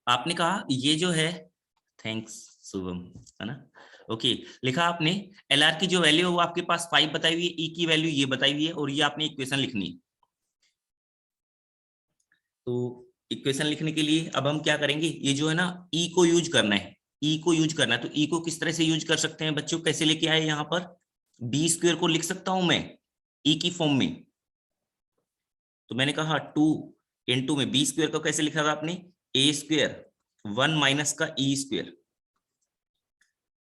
आपने कहा ये जो है, थैंक्स शुभम, है ना। ओके, लिखा आपने एल आर की जो वैल्यू है वो आपके पास 5 बताई हुई है, ई की वैल्यू ये बताई हुई है, और ये आपने इक्वेशन लिखनी है। तो इक्वेशन लिखने के लिए अब हम क्या करेंगे, ये जो है ना ई को यूज करना है, ई को यूज करना है। तो ई को किस तरह से यूज कर सकते हैं बच्चों, कैसे लेके आए यहाँ पर, बी स्क्वायर को लिख सकता हूं मैं ई की फॉर्म में। तो मैंने कहा 2 × में बी स्क्वायर को कैसे लिखा था आपने, ए स्क्वायर 1 माइनस का ई स्क्वायर,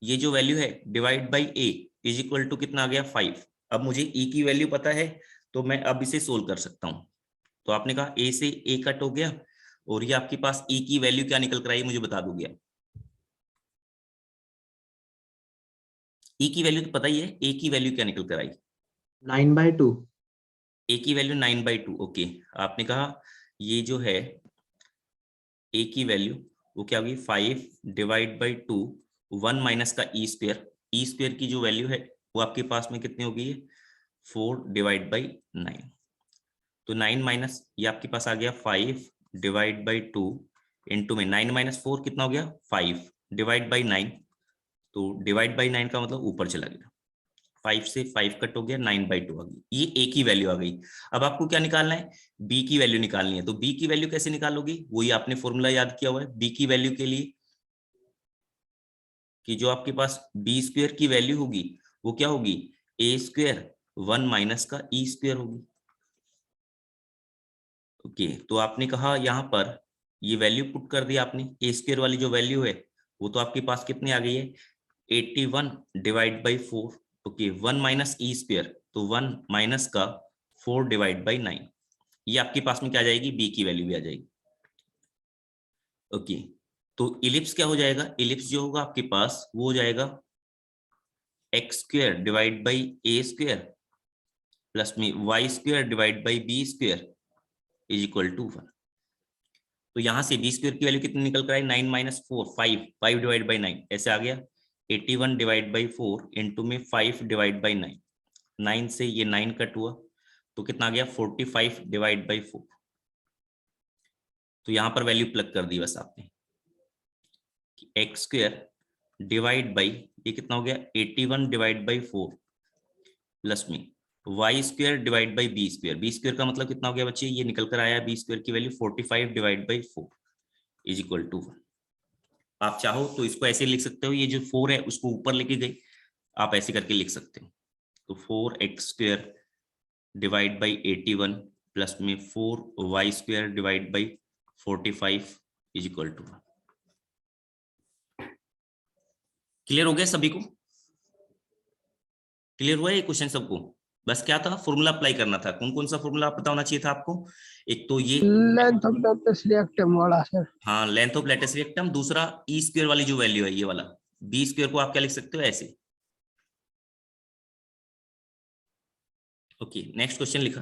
ये जो वैल्यू है divide by A is equal to कितना आ गया 5। अब मुझे ई की वैल्यू पता है, तो मैं अब इसे सोल्व कर सकता हूं। तो आपने कहा ए से ए कट हो गया, और ये आपके पास ई की वैल्यू क्या निकल कर आई मुझे बता दोगे। ई की वैल्यू तो पता ही है, ए की वैल्यू क्या निकल कर आई, 9/2। ए की वैल्यू 9/2। ओके, आपने कहा ये जो है ए की वैल्यू वो क्या होगी 5 डिवाइड बाई 2 1 माइनस का ई स्क्वायर, ई स्क्वायर की जो वैल्यू है वो आपके पास में कितनी होगी 4 डिवाइड बाई 9। तो 9 माइनस ये आपके पास आ गया 5 डिवाइड बाई 2 इंटू में 9 माइनस 4 कितना हो गया 5 डिवाइड बाई 9। तो डिवाइड बाई 9 का मतलब ऊपर चला गया, 5 से 5 कट हो गया, 9/2 आ गई, ये ए की वैल्यू आ गई। अब आपको क्या निकालना है, बी की वैल्यू निकालनी है। तो बी की वैल्यू कैसे निकालोगे, वही आपने फॉर्मूला याद किया हुआ है बी की वैल्यू के लिए, कि जो आपके पास बी स्क्वायर की वैल्यू होगी वो क्या होगी ए स्क्वायर 1 माइनस का ई स्क्वायर होगी। ओके, तो आपने कहा यहाँ पर ये वैल्यू पुट कर दी आपने, ए स्क्वायर वाली जो वैल्यू है वो तो आपके पास कितनी आ गई है 81 divide by 4। Okay, 1 minus E square, तो 1 माइनस का 4 डिवाइड बाई 9, ये आपके पास में क्या आ जाएगी बी की वैल्यू भी आ जाएगी। ओके, तो इलिप्स क्या हो जाएगा, इलिप्स जो होगा आपके पास वो हो जाएगा X square divide by A square plus में Y square divide by B square is equal to 1। तो यहां से बी स्क्वायर की वैल्यू कितनी निकल कर आई 9 माइनस 4 5 डिवाइड बाई 9 ऐसे आ गया 81 डिवाइड बाई 4 इंटू में 5 डिवाइड बाई 9, 9 से ये 9 कट हुआ तो कितना आ गया 45 डिवाइड बाई 4। तो यहां पर वैल्यू प्लग कर दी बस आपने, एक्स स्क्वायर डिवाइड बाई ये कितना हो गया 81 डिवाइड बाई 4 प्लस में Y square divide by B square, B square का मतलब कितना हो गया बच्चे, ये निकल कर आया बी स्क्वायर की value 45 divide by 4 is equal to 1। आप चाहो तो इसको ऐसे लिख सकते हो, ये जो 4 है उसको ऊपर लेके गई, आप ऐसे करके लिख सकते हो। तो 4x square divide by 81 plus में 4y square divide by 45 is equal to 1। Clear हो गया सभी को, क्लियर हुआ ये क्वेश्चन सबको। बस क्या था, फॉर्मूला अप्लाई करना था। कौन कौन सा फॉर्मूला पता होना चाहिए था आपको, एक तो ये लेंथ ऑफ लैटिस रिएक्टम वाला सर। हाँ लेंथ ऑफ लैटिस रेक्टम, दूसरा ई स्क्वायर वाली जो वैल्यू है ये वाला, बी स्क्वायर को आप क्या लिख सकते हो ऐसे। ओके, नेक्स्ट क्वेश्चन लिखा,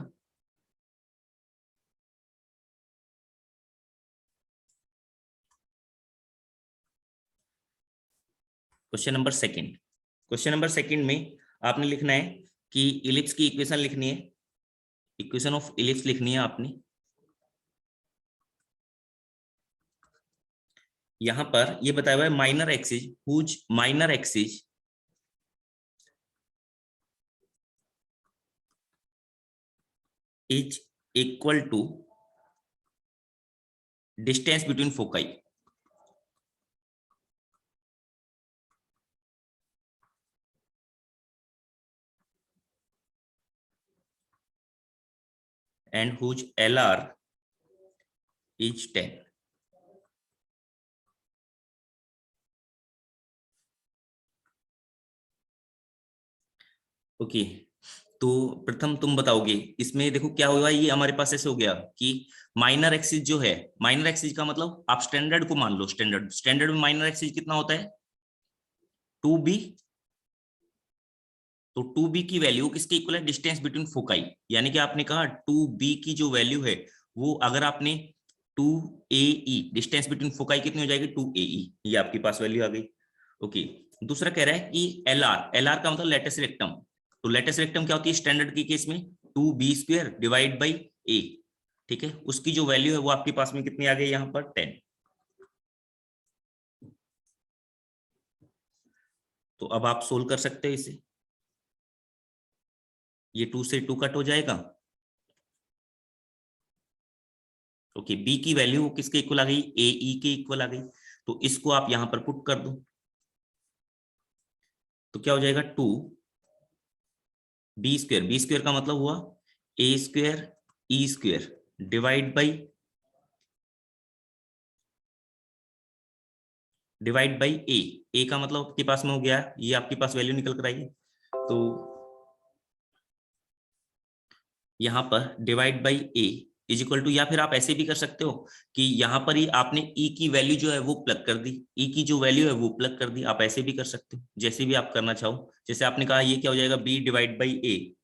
question number second. Question number second में आपने लिखना है कि इलिप्स की इक्वेशन लिखनी है, इक्वेशन ऑफ इलिप्स लिखनी है आपने। यहां पर ये बताया हुआ है minor axis whose minor axis is equal to distance between foci. and whose LR is 10। Okay, तो प्रथम तुम बताओगे इसमें, देखो क्या हुआ, ये हमारे पास ऐसे हो गया कि माइनर एक्सिस जो है, माइनर एक्सिस का मतलब आप स्टैंडर्ड को मान लो, स्टैंडर्ड स्टैंडर्ड में माइनर एक्सिस कितना होता है 2b। तो 2b की वैल्यू किसके इक्वल है, डिस्टेंस बिटवीन फोकाई, यानी कि आपने कहा 2b की जो वैल्यू है वो अगर आपने 2ae डिस्टेंस बिटवीन फोकाई कितनी हो जाएगी 2ae, ये आपके पास वैल्यू आ गई। ओके, दूसरा कह रहा है कि एलआर, एलआर का मतलब लेटेस्ट रेक्टम। तो लेटेस्ट रेक्टम क्या होती है स्टैंडर्ड की केस में 2b स्क्वायर डिवाइड बाई ए, ठीक है, उसकी जो वैल्यू है वो आपके पास में कितनी आ गई यहाँ पर 10। तो अब आप सोल्व कर सकते हो इसे, ये 2 से 2 कट हो जाएगा। ओके, बी की वैल्यू किसके इक्वल आ गई, ए ई के इक्वल आ गई, तो इसको आप यहां पर पुट कर दो, तो क्या हो जाएगा 2 बी स्क्वायर, बी स्क्वायर का मतलब हुआ A square E square divide by A का मतलब आपके पास में हो गया, ये आपके पास वैल्यू निकल कर आई, तो यहां पर divide by A is equal to, या फिर आप ऐसे भी कर सकते हो कि यहां पर ही आपने ई की वैल्यू जो है वो प्लग कर दी, ई की जो वैल्यू है वो प्लग कर दी, आप ऐसे भी कर सकते हो, जैसे भी आप करना चाहो। जैसे आपने कहा ये क्या हो जाएगा, बी डिवाइड बाई ए,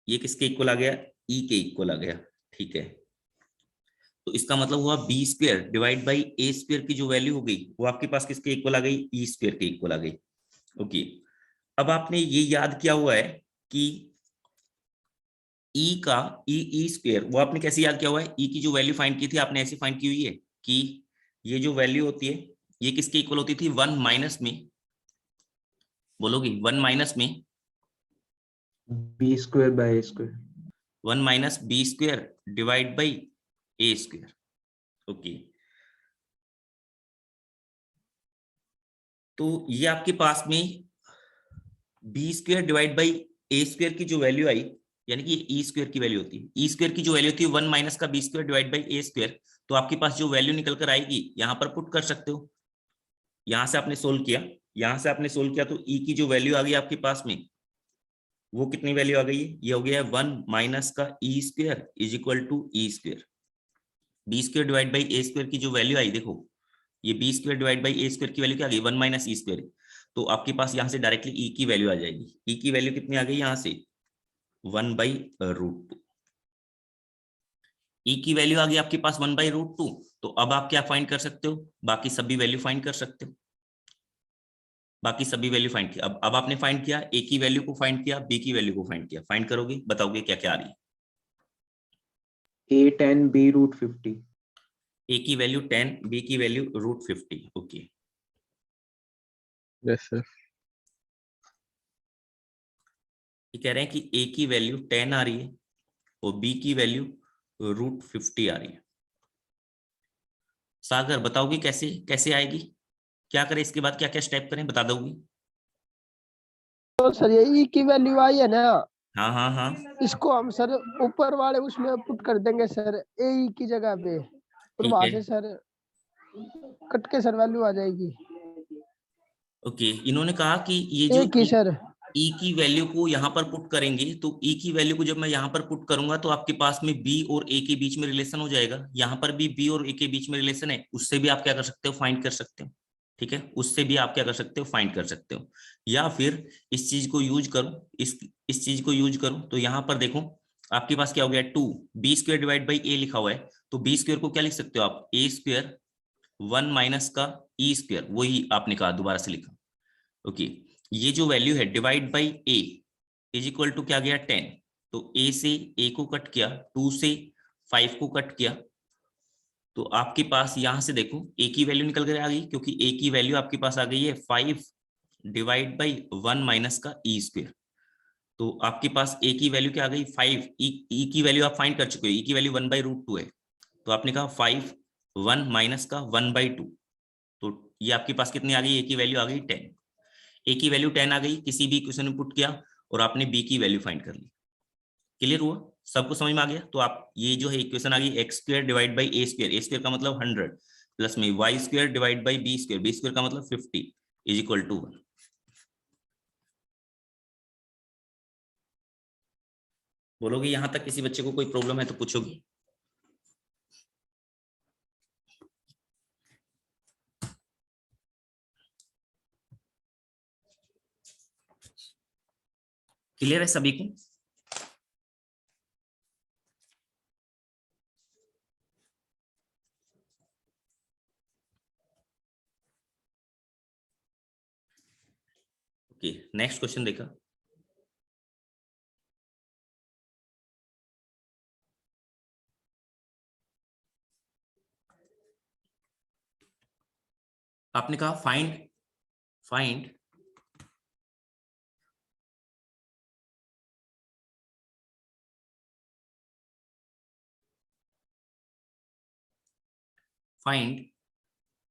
ये किसके इक्वल आ गया, ई के इक्वल आ गया, ठीक है। तो इसका मतलब हुआ B square divide by A square की जो वैल्यू हो गई वो आपके पास किसके इक्वल आ गई, ई स्क्वायर के इक्वल आ गई। ओके, अब आपने ये याद किया हुआ है कि ई का ई स्क्वायर वो आपने कैसे याद किया हुआ है, ई की जो वैल्यू फाइंड की थी आपने ऐसी फाइंड की हुई है कि ये जो वैल्यू होती है ये किसके इक्वल होती थी, 1 माइनस में, बोलोगी 1 माइनस में B square by A square. 1 minus B square divide by A square. Okay, तो ये आपके पास में B square divide by A square की जो वैल्यू आई, यानी कि ई स्क्वायर की वैल्यू होती है, ई स्क्वायर की जो वैल्यू होती है 1 माइनस का B square divide by A square, तो आपके पास जो वैल्यू निकल कर आएगी यहां पर पुट कर सकते हो। यहां से आपने सोल्व किया, यहां से आपने सोल्व किया तो ई की जो वैल्यू आ गई आपके पास में वो कितनी वैल्यू आ गई है, ये हो गया है 1 माइनस का E square is equal to E square, B square divide by A square की जो वैल्यू आई देखो, ये B square divide by A square की वैल्यू क्या आ गई, 1 माइनस ई स्क्वायर, तो आपके पास यहां से डायरेक्टली ई की वैल्यू आ जाएगी, ई की वैल्यू कितनी आ गई यहां से 1/√2, ई की वैल्यू आ गई आपके पास 1/√2, तो अब आप क्या फाइंड कर सकते हो, बाकी सभी वैल्यू फाइंड कर सकते हो, बाकी सभी वैल्यू फाइंड किया। अब आपने फाइंड किया, ए की वैल्यू को फाइंड किया, बी की वैल्यू को फाइंड किया, फाइंड करोगे बताओगे क्या क्या आ रही है, ए 10 बी रूट 50। ए की वैल्यू 10, बी की वैल्यू √50। Okay, yes sir. ये कह रहे हैं कि ए की वैल्यू 10 आ रही है और बी की वैल्यू √50 आ रही है। सागर बताओगे कैसे कैसे आएगी, क्या करें इसके बाद, क्या क्या स्टेप करें बता दोगी। तो सर ये ई की वैल्यू आई है ना, हाँ हाँ हाँ, इसको हम सर ऊपर वाले उसमें पुट कर देंगे सर, ए ई की जगह पे, और ठीक वहां है। से सर कट के सर वैल्यू आ जाएगी ओके, इन्होंने कहा कि ये जो ए की सर। ई की वैल्यू को यहाँ पर पुट करेंगे, तो ई की वैल्यू को जब मैं यहाँ पर पुट करूंगा तो आपके पास में बी और ए के बीच में रिलेशन हो जाएगा, यहाँ पर भी बी और ए के बीच में रिलेशन है, उससे भी आप क्या कर सकते हो, फाइंड कर सकते हो, ठीक है, उससे भी आप क्या कर सकते हो, फाइंड कर सकते हो। या फिर इस चीज को यूज करो, इस चीज को यूज करो, तो यहाँ पर देखो आपके पास क्या हो गया 2 बी स्क्वायर डिवाइड बाई ए लिखा हुआ है, तो बी स्क्वायर को क्या लिख सकते हो आप, ए स्क्वायर 1 माइनस का ई स्क्वायर, वही आपने कहा दोबारा से लिखा। ओके, ये जो वैल्यू है divide by A is equal to क्या गया 10, तो ए से ए को कट किया, 2 से 5 को कट किया, तो आपके पास यहां से देखो ए की वैल्यू निकल कर आ गई, क्योंकि ए की वैल्यू आपके पास आ गई है 5 डिवाइड बाई 1 माइनस का ई स्क्वायर, तो आपके पास ए की वैल्यू क्या आ गई 5, ई की वैल्यू आप फाइंड कर चुके हो, ई की वैल्यू 1/√2 है, तो आपने कहा 5 1 माइनस का 1/2, तो ये आपके पास कितनी आ गई, ए की वैल्यू आ गई 10, ए की वैल्यू 10 आ गई, किसी भी इक्वेशन में पुट किया और आपने बी की वैल्यू फाइंड कर ली। क्लियर हुआ, सबको समझ में आ गया। तो आप ये जो है इक्वेशन आ गई X square divide by A square का मतलब 100 प्लस में Y square divide by B square का मतलब 50 इज इक्वल टू 1। बोलोगे यहां तक किसी बच्चे को कोई प्रॉब्लम है तो पूछोगी। क्लियर है सभी को। ओके, नेक्स्ट क्वेश्चन देखा, आपने कहा find find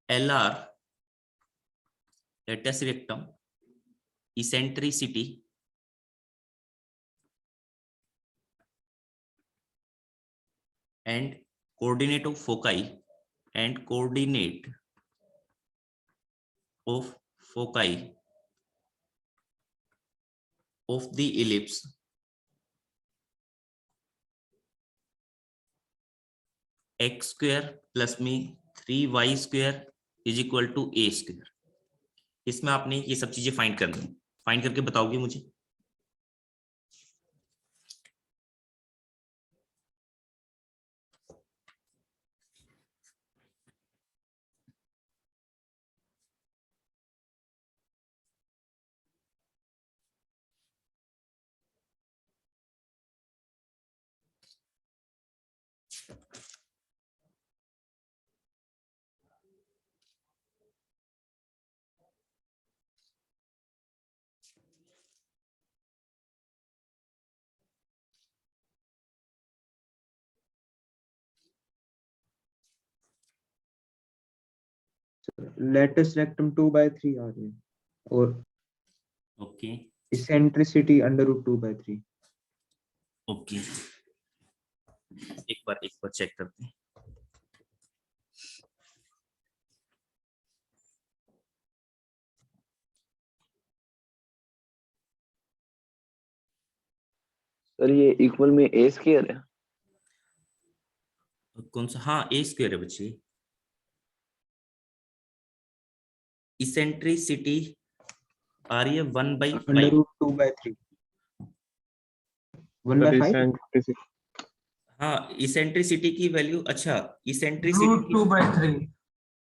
LR, latus rectum, eccentricity and coordinate of foci of the ellipse x square plus में 3y square is equal to a square। इसमें आपने ये सब चीजें फाइंड करनी है, फाइंड करके बताओगे मुझे। लेटस रेक्टम 2/3 आ रही है और ओके इसेंट्रिसिटी √2/3। ओके एक बार चेक करते हैं। सर ये इक्वल में ए स्क्वायर है। कौन सा? हाँ ए स्क्वायर है बच्चे। इसेंट्रिसिटी आ रही है 1/5। √2/3 1/5। हाँ इसेंट्रिसिटी की वैल्यू, अच्छा इसेंट्रिसिटी √2/3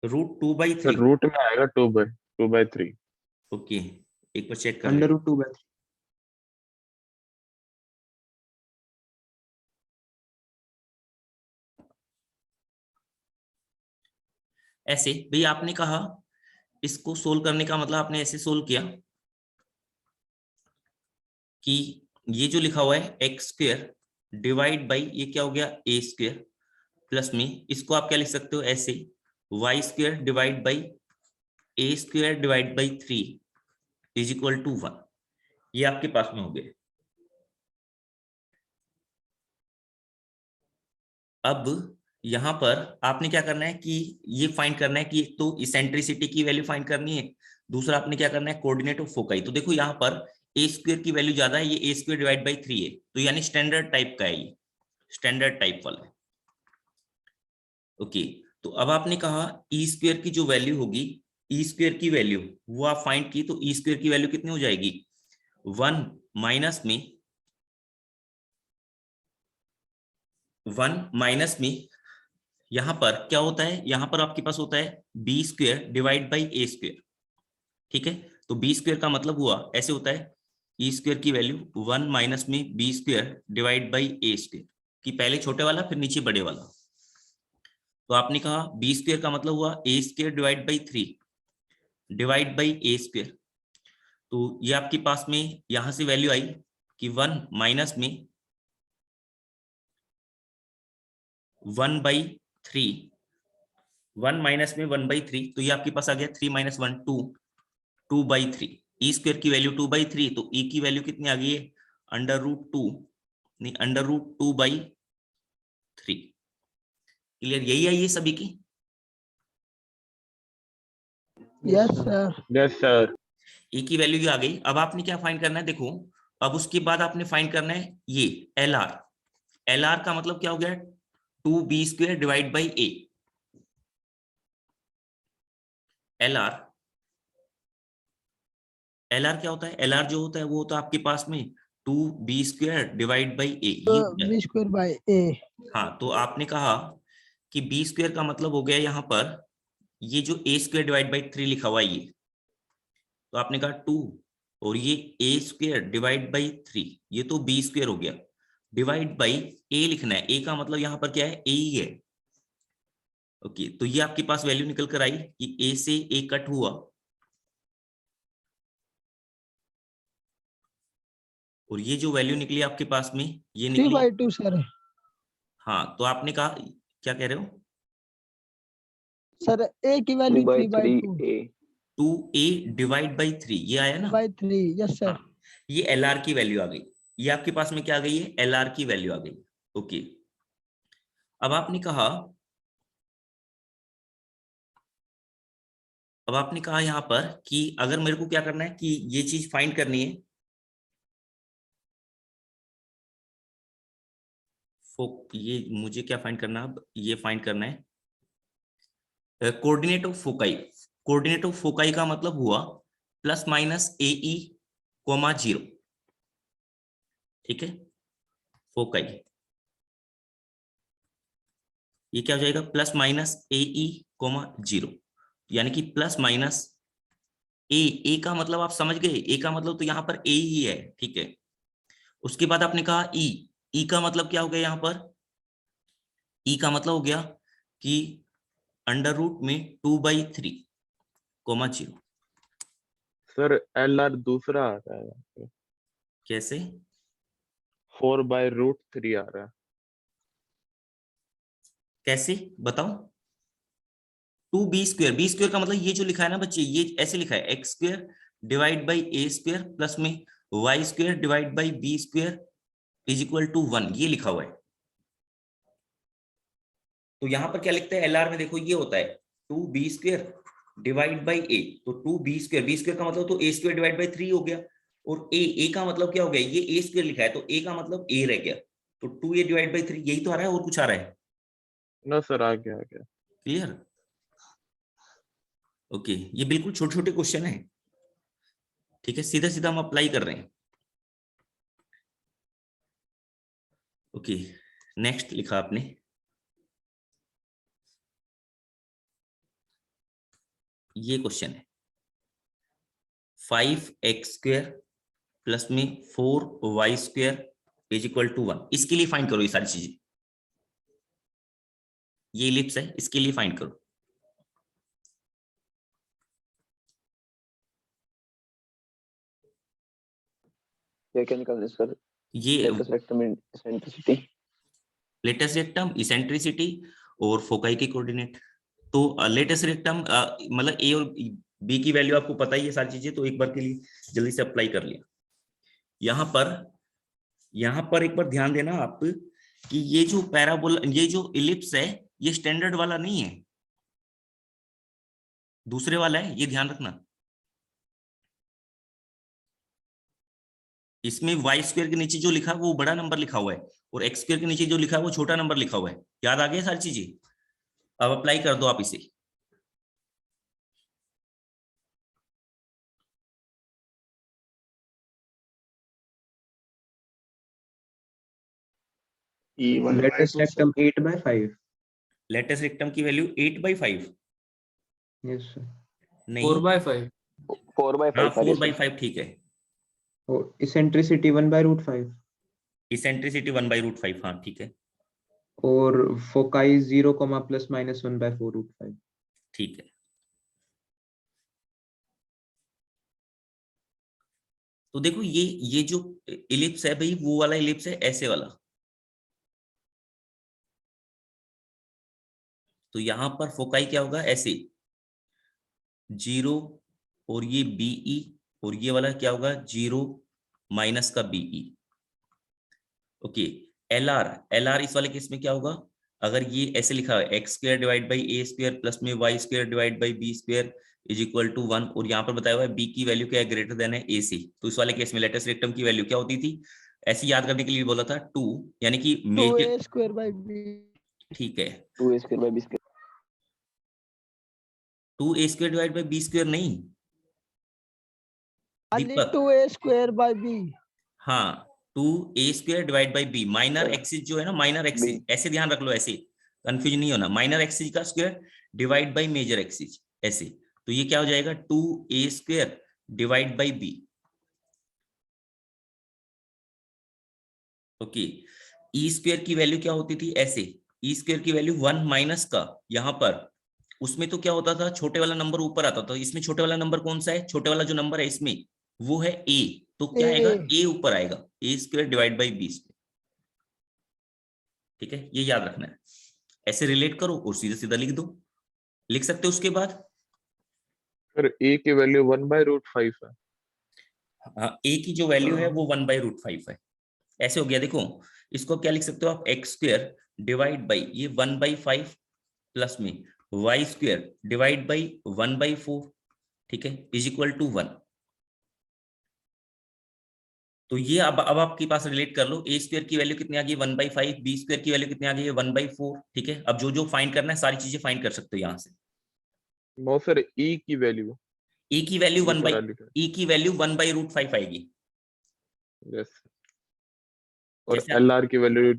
√2/3 रूट में आएगा 2/3। ओके एक बार चेक कर लें। √2/3 ऐसे भाई आपने कहा इसको सोल्व करने का मतलब आपने ऐसे सोल्व किया कि ये जो लिखा हुआ है x स्क्वायर डिवाइड बाई ये क्या हो गया a स्क्वायर प्लस में इसको आप क्या लिख सकते हो ऐसे y square divide by a square divide by 3 is equal to 1। ये आपके पास में हो गए। अब यहां पर आपने क्या करना है कि ये फाइंड करना है कि एक तो इसेंट्रिसिटी की वैल्यू फाइंड करनी है, दूसरा आपने क्या करना है कोऑर्डिनेट ऑफ फोकाई। तो देखो यहाँ पर ए स्क्वायर की वैल्यू ज्यादा है, ये ए स्क्वायर डिवाइड बाई 3 है, तो यानी स्टैंडर्ड टाइप का है, ये स्टैंडर्ड टाइप वाला है। ओके तो अब आपने कहा ई स्क्वायर की जो वैल्यू होगी, ई स्क्वायर की वैल्यू वो आप फाइंड की, तो ई स्क्वायर की वैल्यू कितनी हो जाएगी 1 माइनस में यहां पर क्या होता है, यहां पर आपके पास होता है B square divide by A square. ठीक है तो बी स्क्वायर का मतलब हुआ ऐसे होता है ई स्क्वायर की वैल्यू 1 माइनस में B square divide by A square, कि पहले छोटे वाला फिर नीचे बड़े वाला। तो आपने कहा बी स्क्वायर का मतलब हुआ A square divide by 3 divide by A square. तो ये आपके पास में यहां से वैल्यू आई कि 1 माइनस में 1/3, 1 माइनस में 1/3, तो ये आपके पास आ गया 3 माइनस 1 2/3। ई स्क्वायर की वैल्यू 2/3, तो ई की वैल्यू कितनी आ गई है √2 नहीं √2/3। क्लियर? यही है ये सभी की। Yes sir. Yes sir. E की वैल्यू आ गई। अब आपने क्या फाइंड करना है, देखो अब उसके बाद आपने फाइंड करना है ये LR। LR का मतलब क्या हो गया 2b square divide by a। LR क्या होता है, LR जो होता है वो होता है आपके पास में 2b square divide by a। B square by A. हाँ तो आपने कहा कि b स्क्वायर का मतलब हो गया यहाँ पर ये जो a स्क्वायर डिवाइड बाई 3 लिखा हुआ है ये, तो आपने कहा 2 और ये a स्क्वायर डिवाइड बाई 3, ये तो b स्क्वायर हो गया, डिवाइड बाई a लिखना है। a का मतलब यहाँ पर क्या है a ही है। ओके तो ये आपके पास वैल्यू निकल कर आई कि a से a कट हुआ और ये जो वैल्यू निकली आपके पास में ये 3 निकली, by 2 सर। हाँ तो आपने कहा क्या कह रहे हो? सर a की 2 value by 3 by 3 2 a 2a divide by 3 ये आया ना? by 3, yes sir. हाँ, ये LR की वैल्यू आ गई। ये आपके पास में क्या आ गई है? LR की वैल्यू आ गई। ओके, अब आपने कहा यहाँ पर कि अगर मेरे को क्या करना है कि ये चीज फाइंड करनी है, ये मुझे क्या फाइंड करना है? अब ये फाइंड करना है coordinate of foci. Coordinate of foci का मतलब हुआ प्लस माइनस AE, 0। ठीक है, फोकाई ये क्या हो जाएगा? प्लस माइनस AE, 0, यानी कि प्लस माइनस ए का मतलब आप समझ गए, ए का मतलब तो यहाँ पर ए ही है। ठीक है, उसके बाद आपने कहा ई का मतलब क्या हो गया? यहाँ पर ई का मतलब हो गया कि अंडर रूट में 2/3, 0। सर LR दूसरा आ रहा है, कैसे? 4/√3 आ रहा है। कैसे बताओ? 2b², b² का मतलब ये जो लिखा है ना बच्चे, ये ऐसे लिखा है x² divide by a² plus में y² divide by b² is equal to 1, ये लिखा हुआ है। तो यहां पर क्या लिखते हैं LR में? देखो ये होता है 2b² डिवाइड बाई a, तो 2b², b² का मतलब तो a² डिवाइड बाई 3 हो गया, और a का मतलब क्या हो गया? ये a² लिखा है तो a का मतलब a रह गया, तो 2a डिवाइड बाई 3 यही तो आ रहा है, और कुछ आ रहा है? ना सर, आ गया क्लियर? ओके, ये बिल्कुल छोटे छोटे क्वेश्चन है। ठीक है, सीधा सीधा हम अप्लाई कर रहे हैं। ओके, नेक्स्ट लिखा आपने, ये क्वेश्चन है 5x² प्लस में 4y² इज इक्वल टू 1। इसके लिए फाइंड करो ये सारी चीजें। ये इलिप्स है, इसके लिए फाइंड करो। क्या क्या निकालना है सर? ये latus rectum eccentricity, latus rectum, eccentricity और फोकाई के कोऑर्डिनेट। तो लेटेस्ट रेक्टम मतलब ए और बी की वैल्यू आपको पता ही है सारी चीजें, तो एक बार के लिए जल्दी से अप्लाई कर लिया। यहाँ पर एक बार ध्यान देना आप कि ये जो पैराबोला, ये जो इलिप्स है, ये स्टैंडर्ड वाला नहीं है, दूसरे वाला है, ये ध्यान रखना। इसमें y² के नीचे जो लिखा है वो बड़ा नंबर लिखा हुआ है, और x² के नीचे जो लिखा है वो छोटा नंबर लिखा हुआ है। याद आ गया सारी चीजें? अब अप्लाई कर दो आप इसे। Latest rectum 8/5. लेटेस्ट रेक्टम की वैल्यू 8/5? Yes sir. नहीं, 4/5। 4/5 हाँ सर, 4/5 ठीक है। और eccentricity 1/√5 इसेंट्रिसिटी 1/√5, हाँ ठीक है, और foci 0, ±1/4√5. ठीक है। तो देखो ये जो इलिप्स है भाई, वो वाला इलिप्स है, ऐसे वाला। तो यहां पर फोकाई क्या होगा? ऐसे 0 और ये BE, और ये वाला क्या होगा? 0 माइनस का BE। ओके, LR इस वाले केस में क्या होगा? अगर ये ऐसे लिखा है x² divide by a² plus में y² divide by b² is equal to 1, और यहाँ पर बताया हुआ है b की वैल्यू क्या है? ग्रेटर देन है a से। तो इस वाले केस में लेटेस्ट रेक्टम की वैल्यू क्या होती थी? ऐसे याद करने के लिए बोला था 2, यानी कि मेजर। 2a² by b। ठीक है, 2a²/b²। 2a² divide by b² नहीं दीपक, 2a² by b। हाँ 2a² divide by b। Minor अच्छा। एक्सिस जो है ना, माइनर एक्सिस, B। ऐसे ध्यान रख लो, ऐसे कंफ्यूज नहीं होना। माइनर एक्सिस का square divide by major axis, ऐसे। तो ये क्या हो जाएगा? 2a² divide by b। Okay, e² की वैल्यू क्या होती थी? ऐसे e² की वैल्यू 1 माइनस का, यहाँ पर उसमें तो क्या होता था? छोटे वाला नंबर ऊपर आता था। इसमें छोटे वाला नंबर कौन सा है? छोटे वाला जो नंबर है इसमें वो है a, तो क्या आएगा, ए। ए ऊपर आएगा, A square divide by B square. ठीक है, ये याद रखना है। ऐसे रिलेट करो और सीधा सीधा लिख दो। लिख सकते हो उसके बाद सर ए की वैल्यू 1/√5 है। ए की जो वैल्यू है वो 1/√5 है। ऐसे हो गया, देखो इसको क्या लिख सकते हो आप, एक्स स्क्वायर डिवाइड बाई ये 1/5 प्लस में वाई स्क्वायर डिवाइड बाई 1/4, ठीक है, इज इक्वल टू 1। तो ये अब आपके पास रिलेट कर लो, ए स्क्वायर की वैल्यू कितनी आ गई 1/5, बी स्क्वायर की वैल्यू कितनी आ गई है 1/4। ठीक है, अब जो जो फाइंड करना है सारी चीजें फाइंड कर सकते हो यहाँ से। नो सर, ई की वैल्यू ए की वैल्यू ये 1 थोड़ा बाई लिखा ई की वैल्यू 1/√5 आएगी। है। यस। और जैसे एल आर की वैल्यू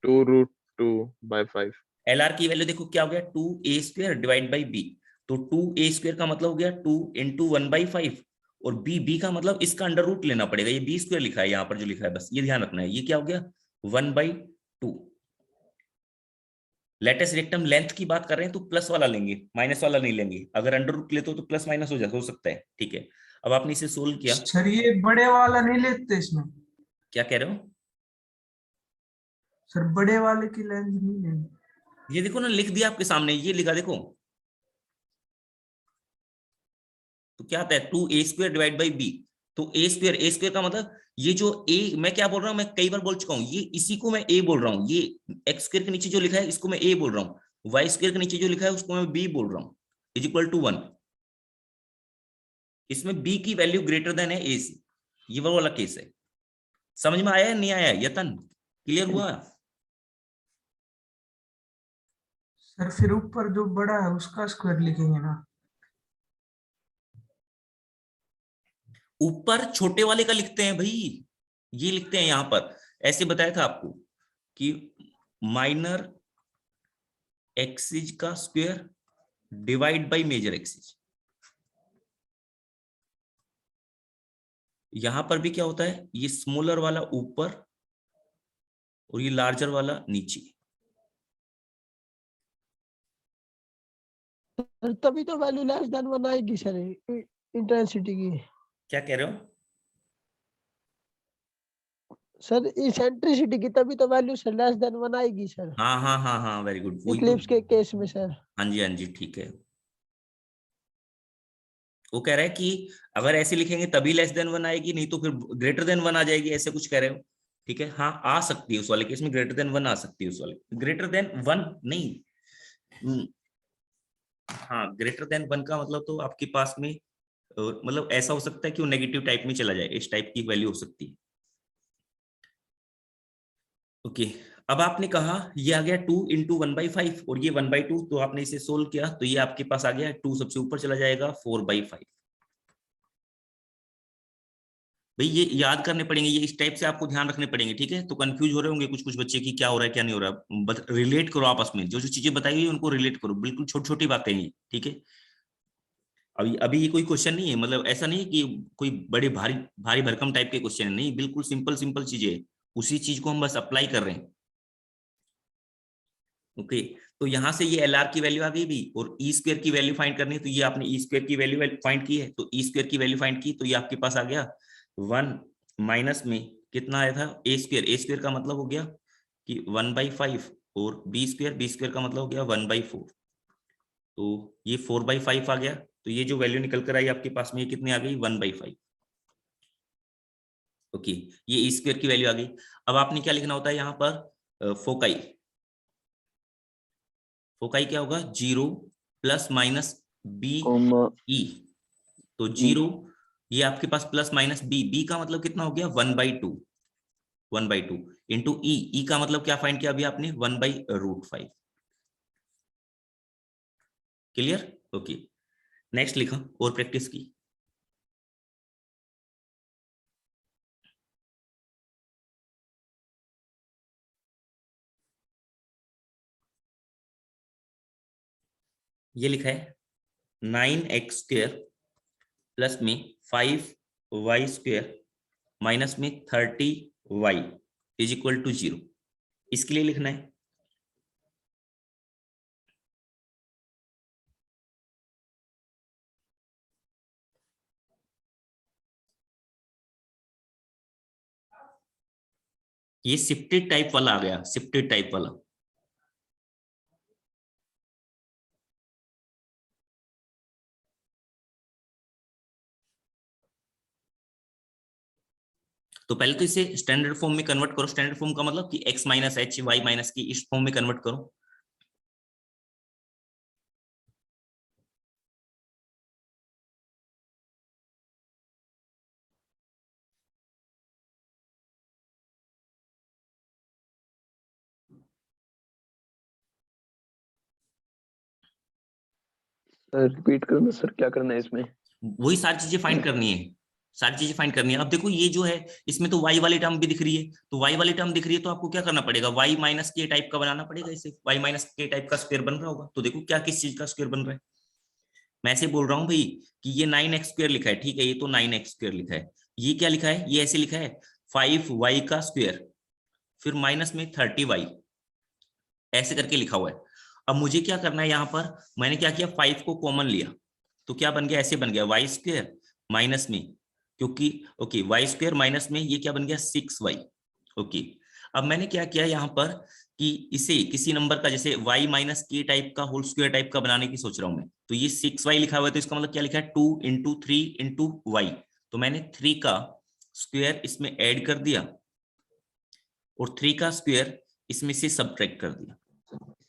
2√2/5। एल आर की वैल्यू देखो क्या हो गया, 2a² डिवाइड बाई बी। तो 2a² का मतलब हो गया 2 इंटू 1/5, और बी का मतलब इसका अंडर रूट लेना पड़ेगा। ये b² लिखा है यहाँ पर, जो लिखा है बस ये ध्यान रखना है। ये क्या हो गया 1/2। लेटेस्ट रेक्टम लेंथ की बात कर रहे हैं तो प्लस वाला लेंगे, माइनस वाला नहीं लेंगे। अगर अंडर रूट लेते हो तो प्लस माइनस हो सकता है। ठीक है, अब आपने इसे सोल्व किया। सर ये बड़े वाला नहीं लेते इसमें? क्या कह रहे हो? सर बड़े वाले की लेंथ नहीं लेंगे? ये देखो ना, लिख दिया आपके सामने, ये लिखा देखो। तो क्या आता है 2a² डिवाइड बाई बी। तो ए स्क्वायर का मतलब ये जो ए, मैं क्या बोल रहा हूं, मैं कई बार बोल चुका हूं, ये इसी को मैं ए बोल रहा हूं। ये एक्स स्क्वायर के नीचे जो लिखा है इसको मैं ए बोल रहा हूं, वाई स्क्वायर के नीचे जो लिखा है उसको मैं बी बोल रहा हूं, इज इक्वल टू 1। इसमें बी की वैल्यू ग्रेटर देन है ए से, ये वो वाला केस है। समझ में आया नहीं आया यतन, क्लियर हुआ? सर फिर ऊपर जो बड़ा है उसका स्क्वायर लिखेंगे ना? ऊपर छोटे वाले का लिखते हैं भाई, ये लिखते हैं यहां पर। ऐसे बताया था आपको कि माइनर एक्सिस का square divide by major axis. यहां पर भी क्या होता है, ये स्मॉलर वाला ऊपर और ये लार्जर वाला नीचे। सर तभी तो वैल्यू लेस देन 1 आएगी सर, इंटेंसिटी की। क्या कह रहे हो? सर इसेंट्रिसिटी की तभी तो वैल्यू सर लेस देन 1 आएगी सर, हाँ हाँ हाँ हाँ, वेरी गुड, वही तो। इक्लिप्स के केस में सर। हाँ जी ठीक है। वो कह रहा है कि अगर ऐसे लिखेंगे तभी लेस देन 1 आएगी, नहीं तो फिर ग्रेटर देन 1 आ जाएगी, ऐसे कुछ कह रहे हो। ठीक है, हाँ आ सकती है उस वाले केस में, ग्रेटर देन 1 आ सकती है उस वाले, ग्रेटर देन 1 नहीं। हाँ, ग्रेटर देन 1 का मतलब तो आपके पास में मतलब ऐसा हो सकता है कि वो नेगेटिव टाइप में चला जाए, इस टाइप की वैल्यू हो सकती है। ओके, अब आपने कहा ये आ गया 2 इंटू 1/5 और ये 1/2, तो आपने इसे सोल्व किया तो ये आपके पास आ गया 2 सबसे ऊपर चला जाएगा 4/5। भाई ये याद करने पड़ेंगे, ये इस टाइप से आपको ध्यान रखने पड़ेंगे। ठीक है, तो कंफ्यूज हो रहे होंगे कुछ कुछ बच्चे की क्या हो रहा है क्या नहीं हो रहा है। रिलेट करो आपस में, जो जो चीजें बताई हुई उनको रिलेट करो, बिल्कुल छोटी छोटी बातें हैं। ठीक है, अभी अभी ये कोई क्वेश्चन नहीं है, मतलब ऐसा नहीं है कि कोई बड़े भारी भारी भरकम टाइप के क्वेश्चन है, नहीं, बिल्कुल सिंपल सिंपल चीजें है। उसी चीज को हम बस अप्लाई कर रहे हैं। ओके, तो यहां से ये एल आर की वैल्यू आ गई भी, और ई स्क्वायर की वैल्यू फाइंड करनी है, तो ये आपने ई स्क्वायर की वैल्यू फाइंड की है, तो ई स्क्वायर की वैल्यू फाइंड की, तो ये आपके पास आ गया 1 माइनस में कितना आया था ए स्क्वायर का मतलब हो गया कि 1/5, और बी स्क्वायर का मतलब हो गया 1/4। तो ये 4/5 आ गया, तो ये जो वैल्यू निकल कर आई आपके पास में ये कितनी आ गई 1/5। ओके, ये ई स्क्वायर की वैल्यू आ गई। अब आपने क्या लिखना होता है यहाँ पर, फोकाई। फोकाई क्या होगा 0 प्लस माइनस बी ई। तो 0 ये आपके पास प्लस माइनस बी का मतलब कितना हो गया 1/2। 1/2 इंटू ई का मतलब क्या फाइंड किया अभी आपने 1/√5। क्लियर? ओके, नेक्स्ट लिखा और प्रैक्टिस की। ये लिखा है 9x² प्लस में 5y² माइनस में 30y इज इक्वल टू 0। इसके लिए लिखना है ये शिफ्टेड टाइप वाला आ गया, शिफ्टेड टाइप वाला। तो पहले तो इसे स्टैंडर्ड फॉर्म में कन्वर्ट करो। स्टैंडर्ड फॉर्म का मतलब कि x minus H Y minus की इस फॉर्म में कन्वर्ट करो। सर रिपीट करना सर, क्या करना है इसमें? वही सारी चीजें फाइंड करनी है, सारी चीजें फाइंड करनी है। अब देखो ये जो है इसमें तो y वाली टर्म भी दिख रही है, तो y वाली टर्म दिख रही है तो आपको क्या करना पड़ेगा, y माइनस के टाइप का बनाना पड़ेगा। इसे y माइनस के टाइप का स्क्वायर बन रहा होगा। तो देखो क्या किस चीज का स्क्वायर बन रहा है। मैं ऐसे बोल रहा हूँ भाई कि ये 9x स्क्वायर लिखा है, ठीक है, ये तो 9x स्क्वायर लिखा है। ये क्या लिखा है, ये ऐसे लिखा है 5y का स्क्वायर फिर माइनस में 30y, ऐसे करके लिखा हुआ है। अब मुझे क्या करना है, यहाँ पर मैंने क्या किया, 5 को कॉमन लिया तो क्या बन गया, ऐसे बन गया y स्क्वायर माइनस में, क्योंकि ओके y स्क्वायर माइनस में ये क्या बन गया 6y। ओके, अब मैंने क्या किया यहाँ पर कि इसे किसी नंबर का जैसे y माइनस के टाइप का होल स्क्वायर टाइप का बनाने की सोच रहा हूं मैं। तो ये 6y लिखा हुआ है तो इसका मतलब क्या लिखा है 2 इंटू 3 इंटू वाई। तो मैंने 3 का स्क्वायर इसमें ऐड कर दिया और 3 का स्क्वायर इसमें से सबट्रैक्ट कर दिया।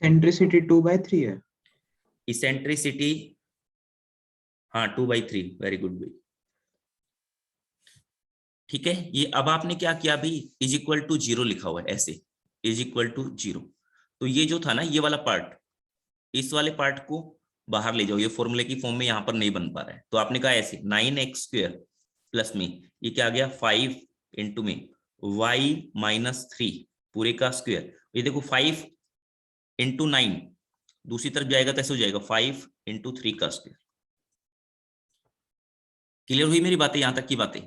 Eccentricity 2/3 है। इसेंट्रिसिटी हाँ 2/3, वेरी गुड भाई, ठीक है। ये अब आपने क्या किया अभी, इज इक्वल टू 0 लिखा हुआ है ऐसे, इज इक्वल टू 0। तो ये जो था ना ये वाला पार्ट, इस वाले पार्ट को बाहर ले जाओ, ये फॉर्मूले की फॉर्म में यहाँ पर नहीं बन पा रहा है। तो आपने कहा ऐसे 9x स्क्वायर प्लस में ये क्या आ गया 5 इंटू में y माइनस 3 पूरे का स्क्वायर। ये देखो 5 इंटू 9 दूसरी तरफ जाएगा तो ऐसे हो जाएगा 5 इंटू 3 का स्क्वायर। क्लियर हुई मेरी बातें, यहां तक की बातें?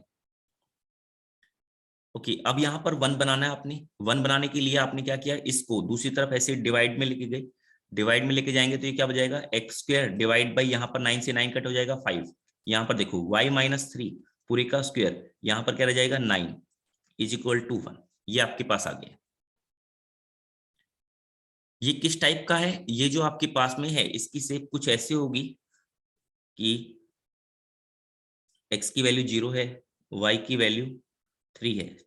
ओके, अब यहाँ पर 1 बनाना है आपने। 1 बनाने के लिए आपने क्या किया, इसको दूसरी तरफ ऐसे डिवाइड में लेके गए। डिवाइड में लेके जाएंगे तो ये क्या हो जाएगा एक्स स्क्वायर डिवाइड बाई यहाँ पर 9 से 9 कट हो जाएगा 5। यहाँ पर देखो y माइनस 3 पूरे का स्क्वायर, यहाँ पर क्या रह जाएगा 9 इज इक्वल टू 1। ये आपके पास आ गया। ये किस टाइप का है, ये जो आपके पास में है इसकी शेप कुछ ऐसे होगी कि x की वैल्यू 0 है, y की वैल्यू 3 है,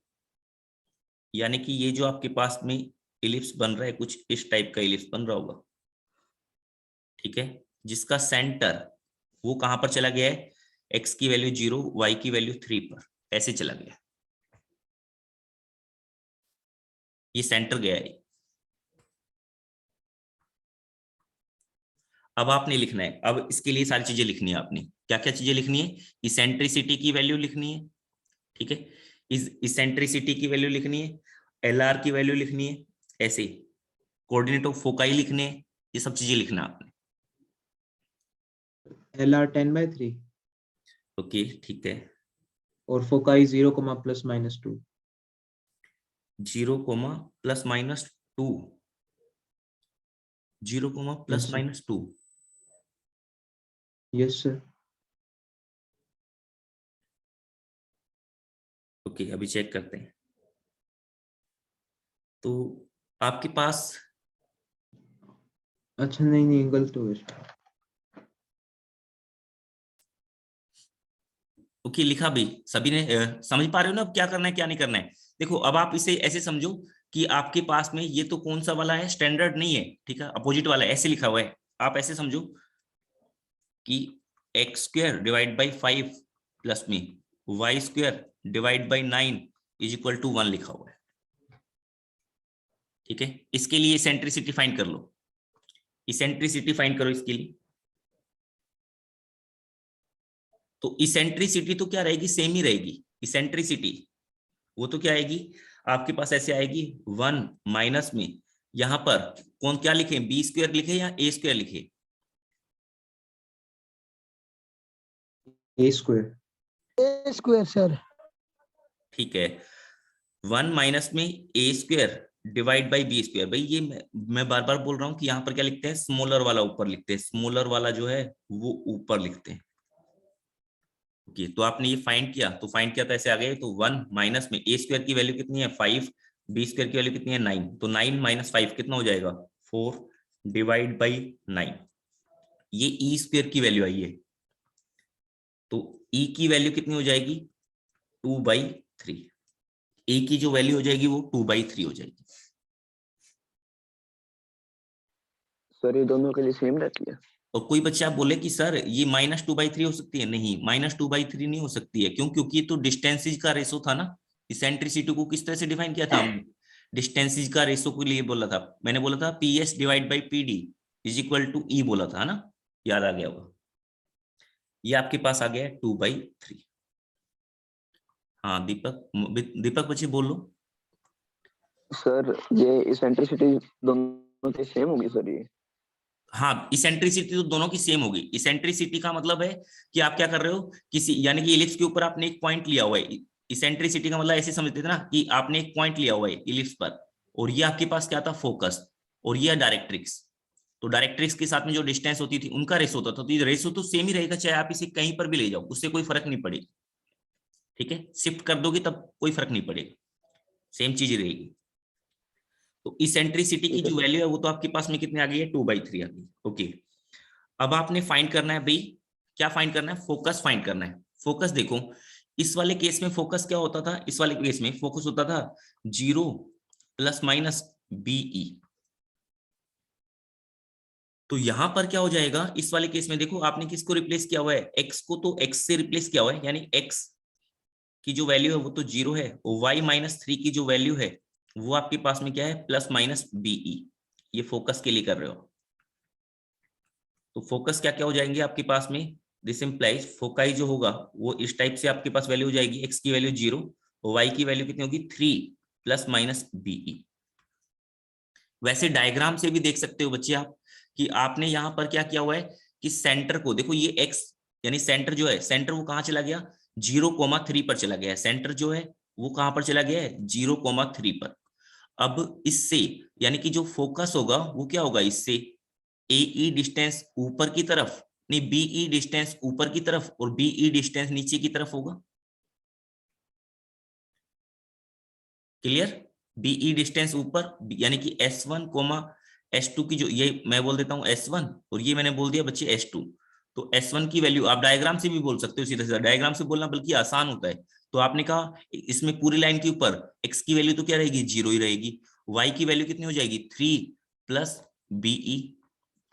यानी कि ये जो आपके पास में इलिप्स बन रहा है कुछ इस टाइप का इलिप्स बन रहा होगा, ठीक है, जिसका सेंटर वो कहां पर चला गया है, x की वैल्यू 0 y की वैल्यू 3 पर ऐसे चला गया, ये सेंटर गया है। अब आपने लिखना है, अब इसके लिए सारी चीजें लिखनी है आपने। क्या क्या चीजें लिखनी है, इसेंट्रिसिटी की वैल्यू लिखनी है, ठीक है, इसेंट्रिसिटी की वैल्यू लिखनी है, एलआर की वैल्यू लिखनी है, ऐसे कोऑर्डिनेट ऑफ फोकाई लिखने हैं, ये सब चीजें लिखना है आपने। LR 10/3 ओके ठीक है, और foci 0, plus minus 2। 0, plus minus 2, 0, plus minus 2। Yes sir. Okay अभी चेक करते हैं। तो आपके पास अच्छा नहीं गलत हो गया। ओके लिखा भी सभी ने, समझ पा रहे हो ना अब क्या करना है क्या नहीं करना है। देखो अब आप इसे ऐसे समझो कि आपके पास में ये तो कौन सा वाला है, स्टैंडर्ड नहीं है, ठीक है, अपोजिट वाला है, ऐसे लिखा हुआ है। आप ऐसे समझो कि X square divide by 5 plus में Y square divide by 9 is equal to 1 लिखा हुआ है, ठीक है। इसके लिए इसेंट्रिसिटी फाइंड कर लो, इसेंट्रिसिटी फाइंड करो इसके लिए। तो इसेंट्रिसिटी तो क्या रहेगी, सेम ही रहेगी। इसेंट्रिसिटी वो तो क्या आएगी आपके पास, ऐसे आएगी 1 माइनस में यहां पर कौन क्या लिखे, बी स्क्वायर लिखे या ए स्क्वायर लिखे, ए स्क्वायर सर। ठीक है। 1 माइनस में A square divide by B square. भाई ये मैं बार बार बोल रहा हूं कि यहाँ पर क्या लिखते हैं, स्मॉलर वाला ऊपर लिखते हैं, स्मॉलर वाला जो है वो ऊपर लिखते हैं। ओके तो आपने ये फाइंड किया, तो फाइंड किया तो ऐसे आ गए। तो 1 माइनस में ए स्क्वायर की वैल्यू कितनी है 5, बी स्क्वायर की वैल्यू कितनी है 9, तो 9 माइनस 5 कितना हो जाएगा 4 डिवाइड बाई 9, ये ई स्क्वायर की वैल्यू आई है, तो ई की वैल्यू कितनी हो जाएगी 2/3, ए की जो वैल्यू हो जाएगी वो 2/3 हो जाएगी। सर ये दोनों के लिए सेम रहती है? और कोई बच्चा बोले कि सर ये -2/3 हो सकती है, नहीं -2/3 नहीं हो सकती है, क्यों? क्योंकि ये तो डिस्टेंसेज का रेशो था ना। इसेंट्रिसिटी को किस तरह से डिफाइन किया था हमने, डिस्टेंसेज का रेशो के लिए बोला था, मैंने बोला था PS divide by PD is equal to E बोला था ना, याद आ गया होगा। ये आपके पास आ गया 2/3। हाँ दीपक बच्चे बोल लो। सर ये इसेंट्रिसिटी दोनों के सेम होगी सर ये? हाँ, इसेंट्रिसिटी तो दोनों की सेम होगी। इसेंट्रिसिटी का मतलब है कि आप क्या कर रहे हो, किसी यानी कि इलिप्स के ऊपर आपने एक पॉइंट लिया हुआ है। इसेंट्रिसिटी का मतलब ऐसे समझते थे ना कि आपने एक पॉइंट लिया हुआ है इलिप्स पर, और ये आपके पास क्या था फोकस, और ये डायरेक्ट्रिक्स। तो डायरेक्ट्रिक्स के साथ में जो डिस्टेंस होती थी उनका रेशो होता था, तो ये रेशो तो सेम ही रहेगा, चाहे आप इसे कहीं पर भी ले जाओ, उससे कोई फर्क नहीं पड़ेगा। ठीक है, शिफ्ट कर दोगे तब कोई फर्क नहीं पड़ेगा, सेम चीज रहेगी। तो इसेंट्रिसिटी की जो वैल्यू है वो तो आपके पास में कितनी आ गई है 2/3 आ गई। ओके, अब आपने फाइंड करना है भाई, क्या फाइंड करना है, फोकस फाइंड करना है। फोकस देखो, इस वाले केस में फोकस क्या होता था, इस वाले केस में फोकस होता था 0 ± BE। तो यहां पर क्या हो जाएगा, इस वाले केस में देखो आपने किसको रिप्लेस किया हुआ है, x को तो x से रिप्लेस किया हुआ है, यानी x की जो वैल्यू है वो तो 0 है, और y -3 की जो वैल्यू है वो आपके पास में क्या है ± BE। ये फोकस के लिए कर रहे हो, तो फोकस क्या क्या हो जाएंगे आपके पास में, दिस इंप्लाइज फोकाई जो होगा वो इस टाइप से आपके पास वैल्यू हो जाएगी, x की वैल्यू 0 और y की वैल्यू कितनी होगी 3 ± BE। वैसे डायग्राम से भी देख सकते हो बच्चे आप कि आपने यहाँ पर क्या किया हुआ है कि सेंटर को देखो, ये x यानी सेंटर जो है, सेंटर वो कहाँ चला गया 0,3 पर चला गया है, सेंटर जो है वो कहां पर चला गया है 0,3 पर। अब इससे यानी कि जो फोकस होगा वो क्या होगा, इससे AE डिस्टेंस ऊपर की तरफ, नहीं BE डिस्टेंस ऊपर की तरफ और BE डिस्टेंस नीचे की तरफ होगा। क्लियर, BE डिस्टेंस ऊपर यानी कि S1, S2 की जो, ये मैं बोल देता हूं S1 और ये मैंने बोल दिया बच्चे S2। तो S1 की वैल्यू आप डायग्राम से भी बोल सकते हो, सीधा सीधा डायग्राम से बोलना बल्कि आसान होता है। तो आपने कहा इसमें पूरी लाइन के ऊपर x की वैल्यू तो क्या रहेगी 0 ही रहेगी, y की वैल्यू कितनी हो जाएगी 3 + BE।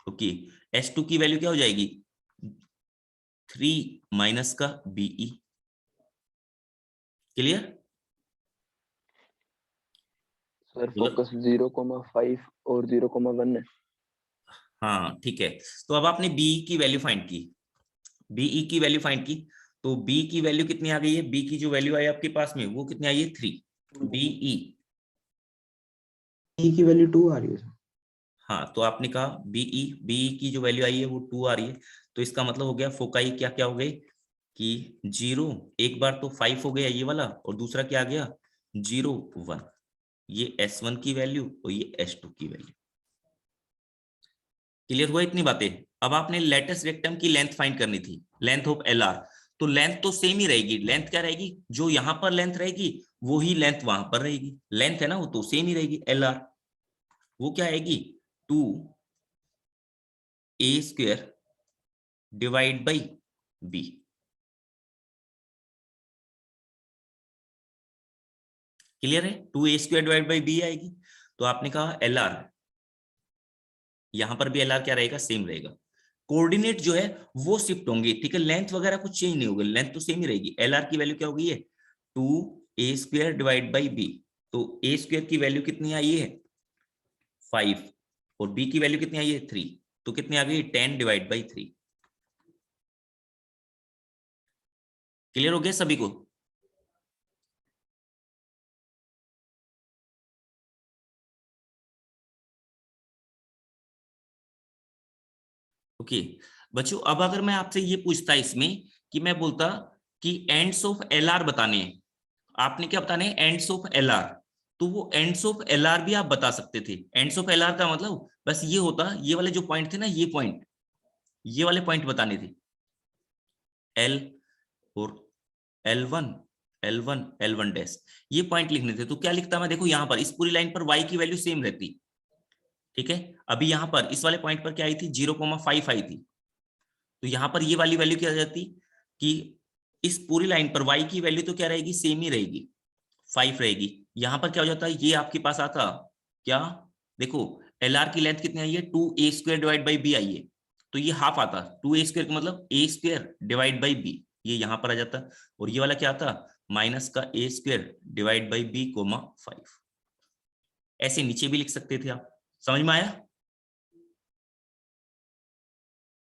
ओके, S2 की वैल्यू क्या हो जाएगी 3 - BE। क्लियर? सर फोकस 0,5 और 0,1 है। हाँ ठीक है, तो अब आपने BE की वैल्यू फाइंड की, BE की वैल्यू फाइंड की, तो B की वैल्यू कितनी आ गई है, B की जो वैल्यू आई आपके पास में वो कितनी आई है 3 BE। E की वैल्यू 2 आ रही है। हाँ, तो आपने कहा BE की जो वैल्यू आई है वो 2 आ रही है, तो इसका मतलब हो गया फोकाई क्या क्या हो गए कि 0, एक बार तो 5 हो गया ये वाला, और दूसरा क्या आ गया 0 1, ये S1 की वैल्यू और ये S2 की वैल्यू। क्लियर हुआ इतनी बातें? अब आपने लेटेस्ट रेक्टम की लेंथ फाइंड करनी थी, लेंथ ऑफ LR। तो लेंथ तो सेम ही रहेगी, लेंथ क्या रहेगी, जो यहां पर लेंथ रहेगी वो ही लेंथ वहां पर रहेगी, लेंथ है ना वो तो सेम ही रहेगी LR। वो क्या आएगी 2a² divide by b। Clear है, 2a² डिवाइड बाई b आएगी। तो आपने कहा LR, यहां पर भी LR क्या रहेगा सेम रहेगा, कोऑर्डिनेट जो है वो शिफ्ट होंगे, ठीक है, लेंथ वगैरह कुछ चेंज नहीं होगी, लेंथ तो सेम ही रहेगी। LR की वैल्यू क्या हो गई है 2a² डिवाइड बाई b, तो a² की वैल्यू कितनी आई है 5 और b की वैल्यू कितनी आई है 3, तो कितनी आ गई 10 डिवाइड बाई 3। क्लियर हो गया सभी को? ओके बच्चों, अब अगर मैं आपसे ये पूछता इसमें कि मैं बोलता कि एंड्स ऑफ LR बताने हैं, आपने क्या बताने हैं एंड्स ऑफ LR, तो वो एंड्स ऑफ LR भी आप बता सकते थे। एंड्स ऑफ LR का मतलब बस ये होता, ये वाले जो पॉइंट थे ना, ये पॉइंट, ये वाले पॉइंट बताने थे, L और L1 L1 L1 डैश, ये पॉइंट लिखने थे। तो क्या लिखता मैं, देखो यहाँ पर इस पूरी लाइन पर y की वैल्यू सेम रहती, ठीक है। अभी यहाँ पर इस वाले पॉइंट पर क्या आई थी, 0,5 आई थी, तो यहाँ पर ये वाली वैल्यू क्या आ जाती कि इस पूरी लाइन पर y की वैल्यू तो क्या रहेगी, सेम ही रहेगी, 5 रहेगी। यहाँ पर क्या हो जाता है, ये आपके पास आता क्या, देखो LR की लेंथ कितनी आई है, 2a² डिवाइड बाई b आई है, तो ये हाफ आता, 2a² का मतलब a² डिवाइड बाई b, ये यहाँ पर आ जाता। और ये वाला क्या आता, माइनस का a² डिवाइड बाई b, 5। ऐसे नीचे भी लिख सकते थे आप, समझ में आया?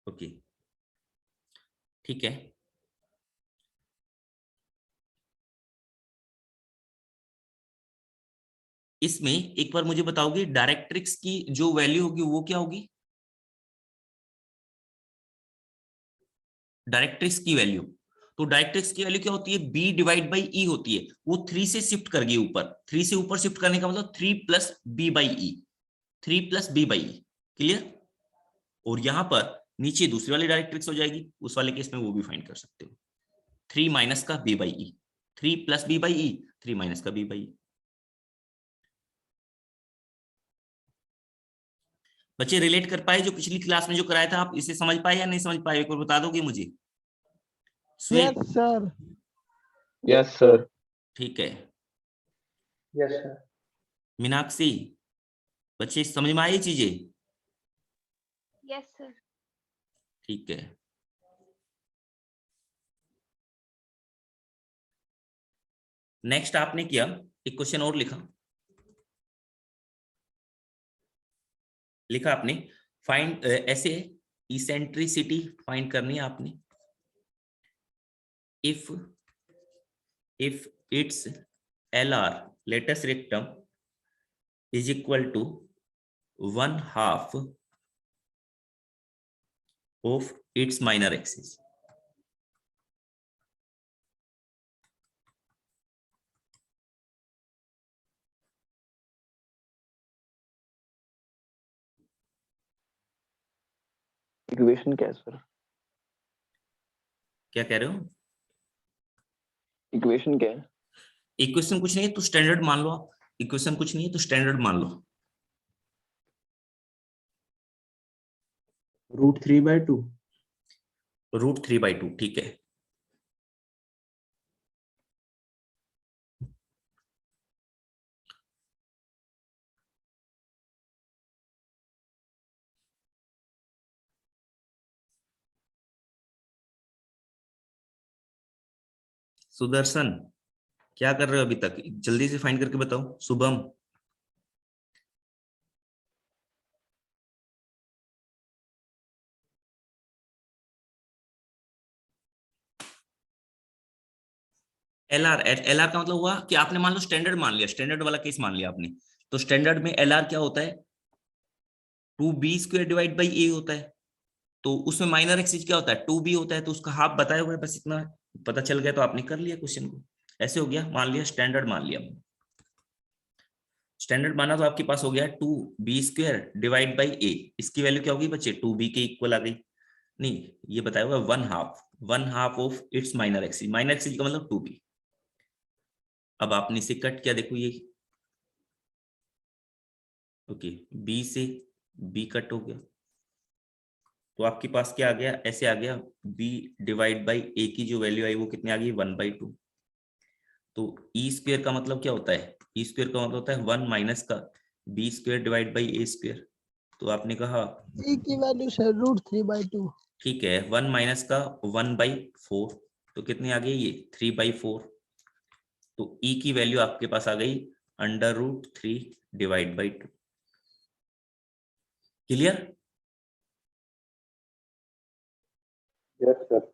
ओके, ठीक है। इसमें एक बार मुझे बताओगे डायरेक्ट्रिक्स की जो वैल्यू होगी वो क्या होगी, डायरेक्ट्रिक्स की वैल्यू, तो डायरेक्ट्रिक्स की वैल्यू क्या होती है, b डिवाइड बाई ई होती है, वो 3 से शिफ्ट कर गई ऊपर, 3 से ऊपर शिफ्ट करने का मतलब 3 plus B by E, 3 plus B by E, clear. और यहां पर नीचे दूसरी वाली डायरेक्ट्रिक्स हो जाएगी, उस वाले केस में वो भी फाइंड कर सकते हो, 3 माइनस का B by E, 3 plus B by E, 3 minus का बी बाई ई। बच्चे रिलेट कर पाए जो पिछली क्लास में जो कराया था, आप इसे समझ पाए या नहीं समझ पाए, एक बार बता दोगे मुझे? स्वेन, यस सर। Yes sir. ठीक है। Yes sir. मीनाक्षी, बच्चे समझ में आई चीजें? Yes sir. ठीक है। नेक्स्ट आपने किया, एक क्वेश्चन और लिखा, आपने फाइंड, ऐसे इसेंट्रिसिटी फाइंड करनी है आपने, if its LR latus rectum is equal to 1/2 of its minor axis. Equation क्या है सर? क्या कह रहे हो? इक्वेशन क्या है? इक्वेशन कुछ नहीं है तो स्टैंडर्ड मान लो आप, इक्वेशन कुछ नहीं है तो स्टैंडर्ड मान लो। √3/2। √3/2, ठीक है। सुदर्शन, क्या कर रहे हो अभी तक, जल्दी से फाइंड करके बताओ। शुभम, LR का मतलब हुआ कि आपने मान लो स्टैंडर्ड मान लिया, स्टैंडर्ड वाला केस मान लिया आपने, तो स्टैंडर्ड में LR क्या होता है, 2b² डिवाइड बाई a होता है, तो उसमें माइनर एक्सिस क्या होता है, 2b होता है, तो उसका हाफ बताया हुआ है, बस इतना पता चल गया तो आपने कर लिया क्वेश्चन को। ऐसे हो गया, मान लिया स्टैंडर्ड मान लिया, स्टैंडर्ड माना तो आपके पास हो गया 2b² डिवाइड बाई a, इसकी वैल्यू क्या होगी बच्चे, 2b के इक्वल आ गई, नहीं ये बताया हुआ 1/2 of its minor axis, minor axis का मतलब 2b। अब आपने इसे कट किया, देखो ये, ओके, b से b कट हो गया, तो आपके पास क्या आ गया, ऐसे आ गया, b डिवाइड बाई a की जो वैल्यू आई वो कितनी आ गई, 1/2। तो e² का मतलब क्या होता है, e² का मतलब होता है 1 माइनस का b² डिवाइड बाई a²। तो आपने कहा ई की वैल्यू सर √3/2। ठीक है, 1 माइनस का 1/4, तो कितनी आ गई ये 3/4, तो e की वैल्यू आपके पास आ गई √3 divide by 2। Clear? Yes sir.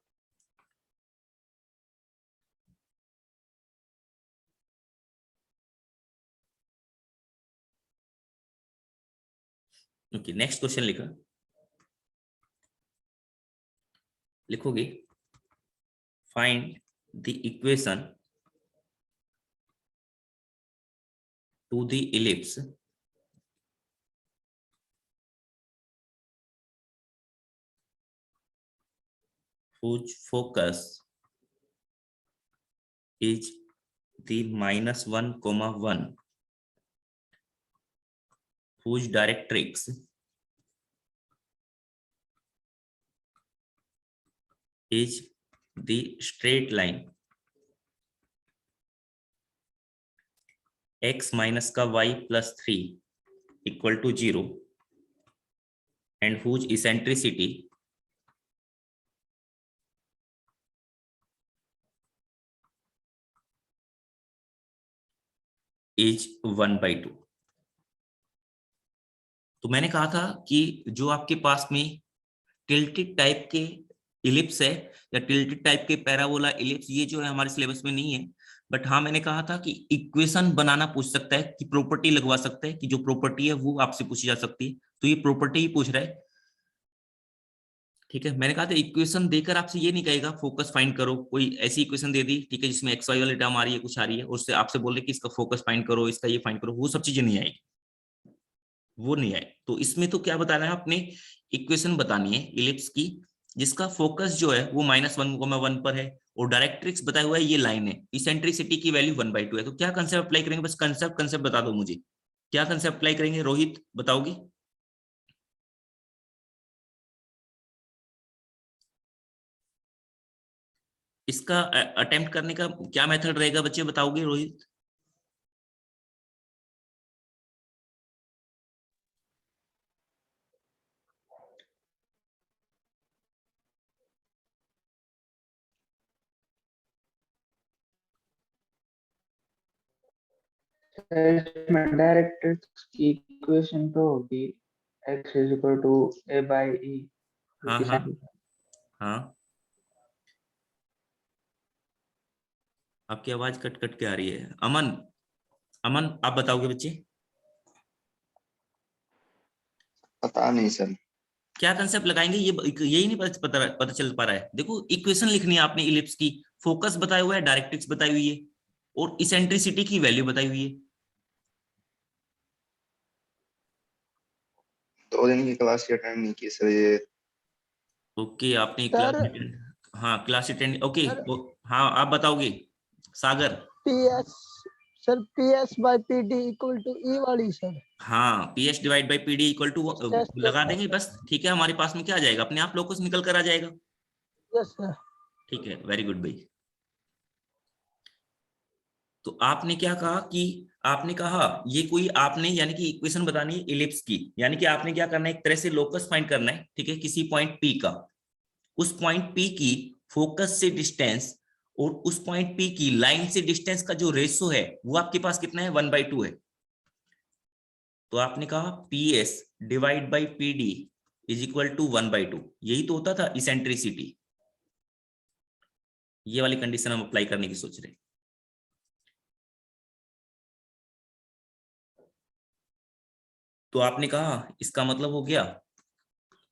Okay, next question लिखोगे, find the equation to the ellipse whose focus is the -1, 1 whose directrix is the straight line x minus का y plus 3 equal to 0 and whose eccentricity is 1/2। तो मैंने कहा था कि जो आपके पास में टिल्टेड टाइप के इलिप्स है या टिल्टेड टाइप के पैराबोला इलिप्स, ये जो है हमारे सिलेबस में नहीं है, बट हाँ मैंने कहा था कि इक्वेशन बनाना पूछ सकता है, कि प्रॉपर्टी लगवा सकता है, कि जो प्रॉपर्टी है वो आपसे पूछी जा सकती है। तो ये प्रॉपर्टी ही पूछ रहा है, ठीक है। मैंने कहा था इक्वेशन देकर आपसे ये नहीं कहेगा फोकस फाइंड करो, कोई ऐसी इक्वेशन दे दी, ठीक है, जिसमें एक्स वाई वाली टर्म आ रही है, कुछ आ रही है, उससे आपसे बोले कि इसका फोकस फाइंड करो, इसका ये फाइंड करो, वो सब चीजें नहीं आएगी, वो नहीं आए। तो इसमें तो क्या बताना है आपने, इक्वेशन बतानी है इलिप्स की जिसका फोकस जो है वो -1, 1 पर है और डायरेक्ट्रिक्स बताया हुआ है ये लाइन है, इसेंट्रिसिटी की वैल्यू 1/2 है। तो क्या कंसेप्ट अप्लाई करेंगे, बस कंसेप्ट बता दो मुझे, क्या कंसेप्ट अप्लाई करेंगे, रोहित बताओगी? इसका अटेम्प्ट करने का क्या मेथड रहेगा बच्चे, बताओगे रोहित? इसमें डायरेक्ट्रिक्स की इक्वेशन तो होगी x = a/e। हाँ हाँ हाँ, आपकी आवाज कट कट के आ रही है। अमन, अमन आप बताओगे बच्चे? पता नहीं सर। क्या कंसेप्ट लगाएंगे, ये यही नहीं पता चल पा रहा है। देखो इक्वेशन लिखनी है आपने इलिप्स की, फोकस बताया हुआ है, डायरेक्ट्रिक्स बताई हुई है और इसेंट्रिसिटी की वैल्यू बताई हुई है। 2 दिन की क्लास अटेंड नहीं की सर ये। ओके, आपने सर क्लास अटेंड, हाँ क्लास अटेंड, ओके। सर हाँ आप बताओगे Sagar? PS sir PS/PD = E वाली सर। हाँ PS divide by PD equal to yes लगा देंगे बस, ठीक है। हमारे पास में क्या आ जाएगा, अपने आप लोग निकल कर आ जाएगा, सर। ठीक है, वेरी गुड भाई। तो आपने क्या कहा कि आपने कहा ये कोई आपने यानी कि इक्वेशन बतानी है इलिप्स की, यानी कि आपने क्या करना है, एक तरह से लोकस फाइंड करना है, ठीक है, किसी पॉइंट P का, उस पॉइंट P की फोकस से डिस्टेंस और उस पॉइंट P की लाइन से डिस्टेंस का जो रेशो है वो आपके पास कितना है, 1/2 है। तो आपने कहा PS divide by PD is equal to 1/2, यही तो होता था इसेंट्रिसिटी। ये वाली कंडीशन हम अप्लाई करने की सोच रहे हैं। तो आपने कहा इसका मतलब हो गया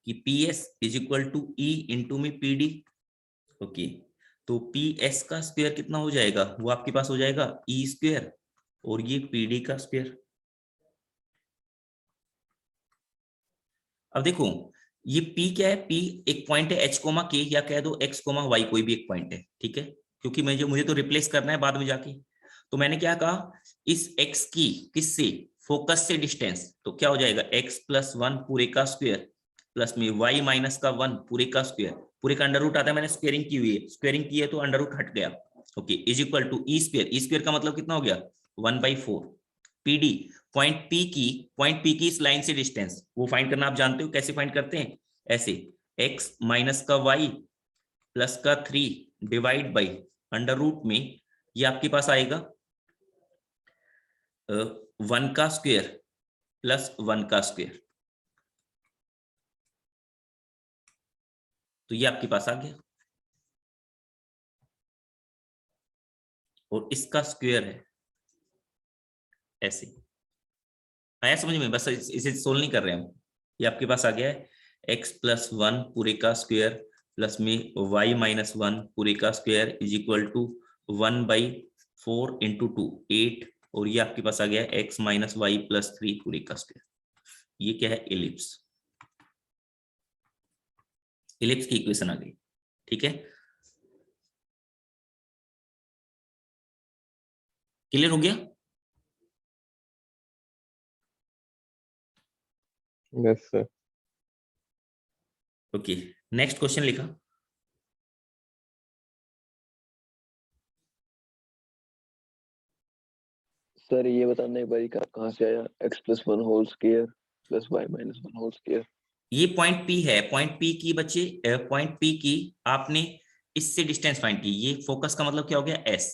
कि PS is equal to E into में PD। ओके, तो PS का स्क्वायर कितना हो जाएगा, वो आपके पास हो जाएगा E² और ये PD का स्क्वायर। अब देखो ये P क्या है, P एक पॉइंट है H, K या कह दो X, Y, कोई भी एक पॉइंट है, ठीक है, क्योंकि मुझे तो रिप्लेस करना है बाद में जाके। तो मैंने क्या कहा, इस X की किससे, फोकस से डिस्टेंस, तो क्या हो जाएगा X + 1 पूरे का स्क्वायर प्लस में Y - 1 पूरे का स्क्वायर, पूरे का अंडर रूट आता है, मैंने स्क्वायरिंग की हुई है, स्क्वायरिंग की है तो अंडर रूट हट गया। Okay, is equal to E², का मतलब कितना हो गया 1/4। PD पॉइंट P की इस लाइन से डिस्टेंस वो फाइंड करना आप जानते हो, कैसे फाइंड करते हैं, ऐसे x माइनस का y प्लस का 3 डिवाइड बाई अंडर रूट में, ये आपके पास आएगा 1 का स्क्वायर प्लस 1 का स्क्वायर, तो ये आपके पास आ गया और इसका स्क्वायर है ऐसे। आया समझ में, बस इसे सोल्व नहीं कर रहे हम। ये आपके पास आ गया है x + 1 पूरे का स्क्वायर प्लस में y - 1 पूरे का स्क्वायर इज इक्वल टू 1/4 × 2 8, और ये आपके पास आ गया है x - y + 3 पूरे का स्क्वायर। ये क्या है, इलिप्स, इलिप्स की इक्वेशन आ गई, ठीक है। क्लियर हो गया? Yes sir. Okay, next question लिखा। सर ये बताना एक बारी कहाँ से आया x+1 whole square plus y-1 whole square? ये पॉइंट P है, पॉइंट P की बच्चे, पॉइंट P की आपने इससे डिस्टेंस फाइंड की। ये फोकस का मतलब क्या हो गया? S,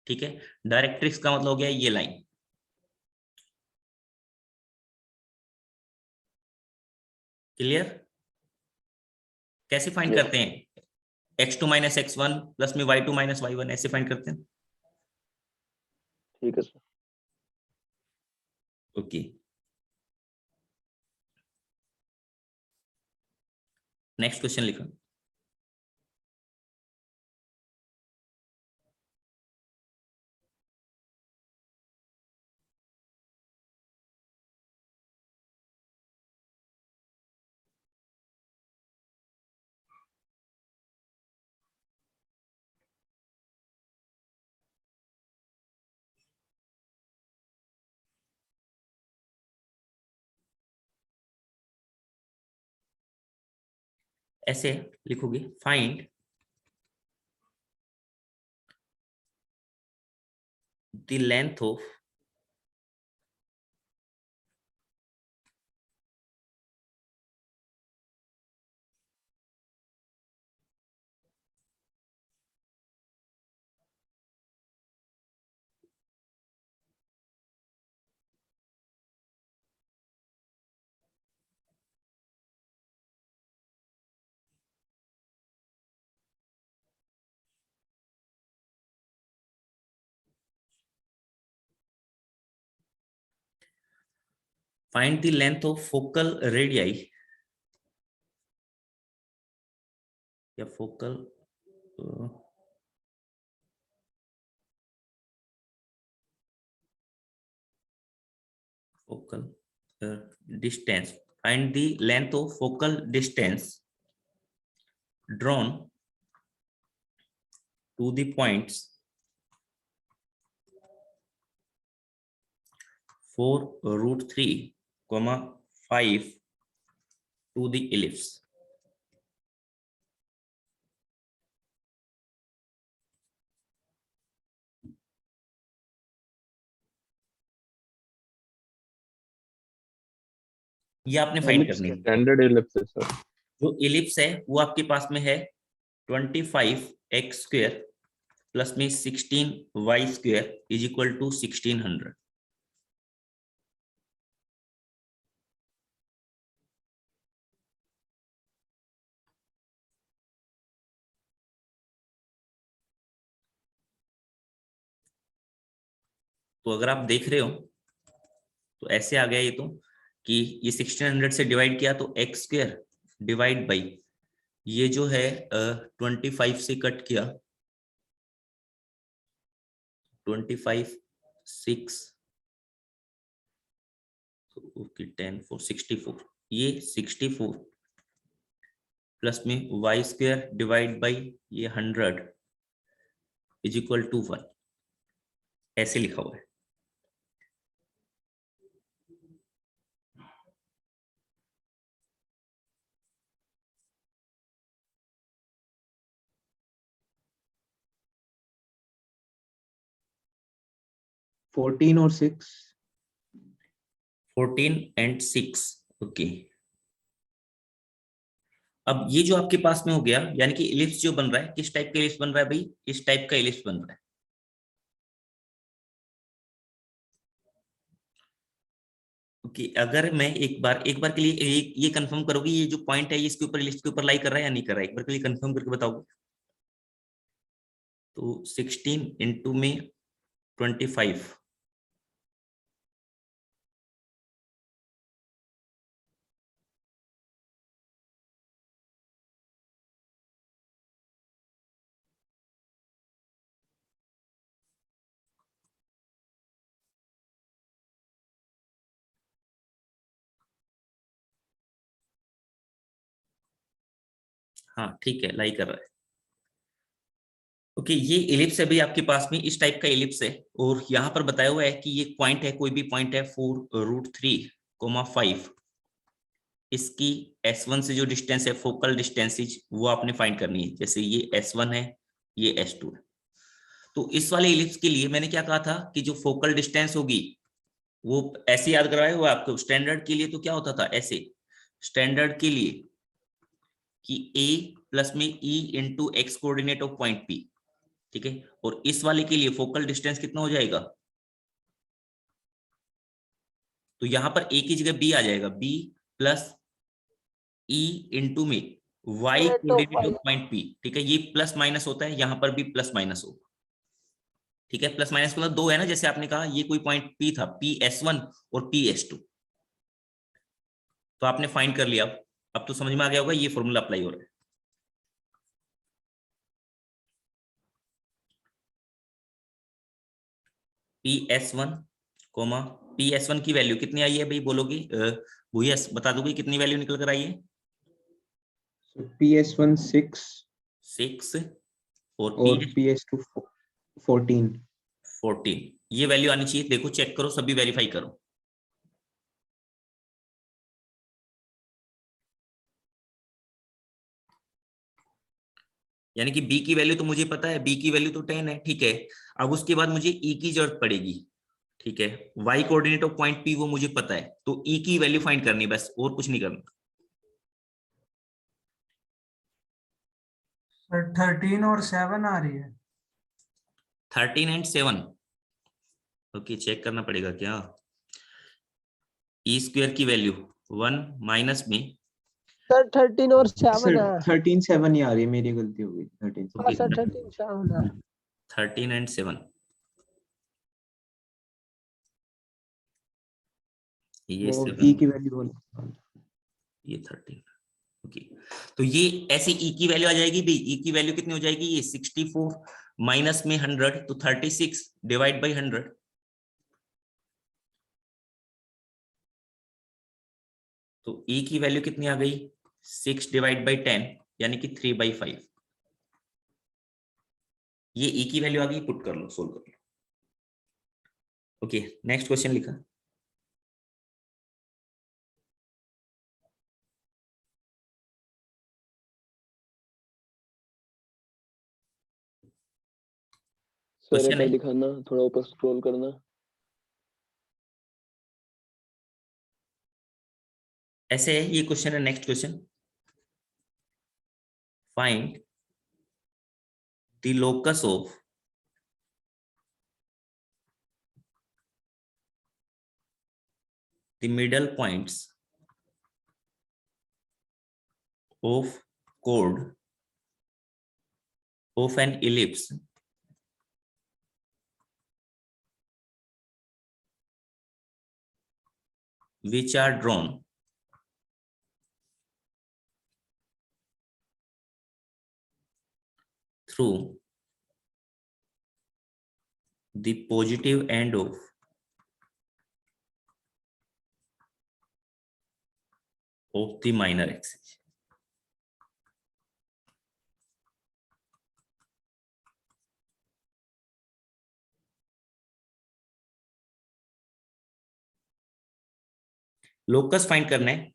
ठीक है। डायरेक्ट्रिक्स का मतलब हो गया ये लाइन। क्लियर? कैसे फाइंड Yes. करते हैं? x2 माइनस x1 प्लस में y2 माइनस y1, ऐसे फाइंड करते हैं। ठीक है सर। ओके, नेक्स्ट क्वेश्चन लिखा। ऐसे लिखोगे, find the length of find the length of focal radii या focal focal distance. Find the length of focal distance drawn to the points 4√3, 5 to the ellipse. ये आपने फाइंड करनी है। Standard ellipse है sir. जो इलिप्स है वो आपके पास में है 25x² प्लस में 16y² इज इक्वल टू 1600। तो अगर आप देख रहे हो तो ऐसे आ गया ये, तो कि ये 1600 से डिवाइड किया तो x² डिवाइड बाई ये जो है 25 से कट किया 25 6 ओके 10 4 64, ये 64 प्लस में y² डिवाइड बाई ये 100 इज इक्वल टू 1, ऐसे लिखा हुआ है। फोर्टीन और 6 14 and 6 ओके। अब ये जो आपके पास में हो गया, यानी कि इलिप्स जो बन रहा है, किस टाइप का इलिप्स बन रहा है भाई? इस टाइप का इलिप्स बन रहा है। ओके, अगर मैं एक बार के लिए ये कंफर्म करोगे ये जो पॉइंट है ये इसके ऊपर, इलिप्स के ऊपर लाई कर रहा है या नहीं कर रहा है? एक बार के लिए कंफर्म करके बताओगे। तो 16 इंटू में 25, हाँ ठीक है, लाई कर रहा है। ओके, ये इलिप्स है भाई आपके पास में, इस टाइप का इलिप्स है, और यहाँ पर बताया हुआ है कि ये पॉइंट है, कोई भी पॉइंट है 4√3,5, इसकी S1 से जो डिस्टेंस है, फोकल डिस्टेंसेज, वो आपने फाइंड करनी है। जैसे ये S1 है, ये S2 है। तो इस वाले इलिप्स के लिए मैंने क्या कहा था कि जो फोकल डिस्टेंस होगी वो ऐसे याद करवाया हुआ आपको। स्टैंडर्ड के लिए तो क्या होता था, ऐसे स्टैंडर्ड के लिए कि A प्लस में E into x coordinate of point P, ठीक है। और इस वाले के लिए फोकल डिस्टेंस कितना हो जाएगा, तो यहां पर A की जगह B आ जाएगा, B प्लस E इंटू में Y coordinate of point P, ठीक है। ये प्लस माइनस होता है, यहां पर भी प्लस माइनस होगा, ठीक है। प्लस माइनस मतलब 2 है ना, जैसे आपने कहा ये कोई पॉइंट P था, PS1 और PS2, तो आपने फाइंड कर लिया। अब तो समझ में आ गया होगा, ये फॉर्मूला अप्लाई हो रहा है। PS1 की वैल्यू कितनी आई है भाई, बोलोगे भैया बता दोगे कितनी वैल्यू निकल कर आई है? PS1 6 और और PS2 14। 14, ये वैल्यू आनी चाहिए। देखो चेक करो, सभी वेरीफाई करो। यानी कि B की वैल्यू तो मुझे पता है, B की वैल्यू तो 10 है, ठीक है। अब उसके बाद मुझे E की जरूरत पड़ेगी, ठीक है। Y coordinate of point P वो मुझे पता है, तो E की वैल्यू फाइंड करनी है बस, और कुछ नहीं करना। सर 13 और 7 आ रही है। 13 and 7, ओके चेक करना पड़ेगा क्या। E स्क्वायर की वैल्यू 1 माइनस में सर 13 और 7 है। 13 7 ही आ रही है, मेरी गलती हो गई। 13 हाँ सर 13 7 है। 13 and 7, ये वो 7, E की वैल्यू बोलो। ये 13, ओके। तो ये ऐसे E की वैल्यू आ जाएगी भाई। E की वैल्यू कितनी हो जाएगी, ये 64 माइनस में 100, तो 36 डिवाइड बाई 100, तो E की वैल्यू कितनी आ गई, 6 डिवाइड बाई 10, यानी कि 3/5। ये E की वैल्यू आ गई, पुट कर लो, सोल्व कर लो। ओके, नेक्स्ट क्वेश्चन लिखा। सर क्वेश्चन ऐसा है, दिखाना, थोड़ा ऊपर स्क्रॉल करना। ऐसे है ये क्वेश्चन है। Next question, find the locus of the middle points of chord of an ellipse which are drawn through the positive end of the minor axis। Locus find करना है,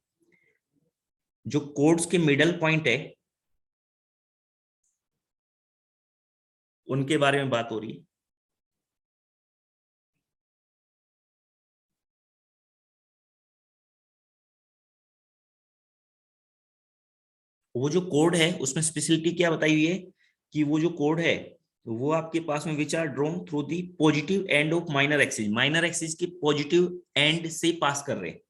जो कोड्स के मिडल पॉइंट है उनके बारे में बात हो रही है। वो जो कोड है उसमें स्पेशलिटी क्या बताई हुई है कि वो जो कोड है वो आपके पास में which are drawn through the positive end of minor axis, minor axis के पॉजिटिव एंड से पास कर रहे हैं।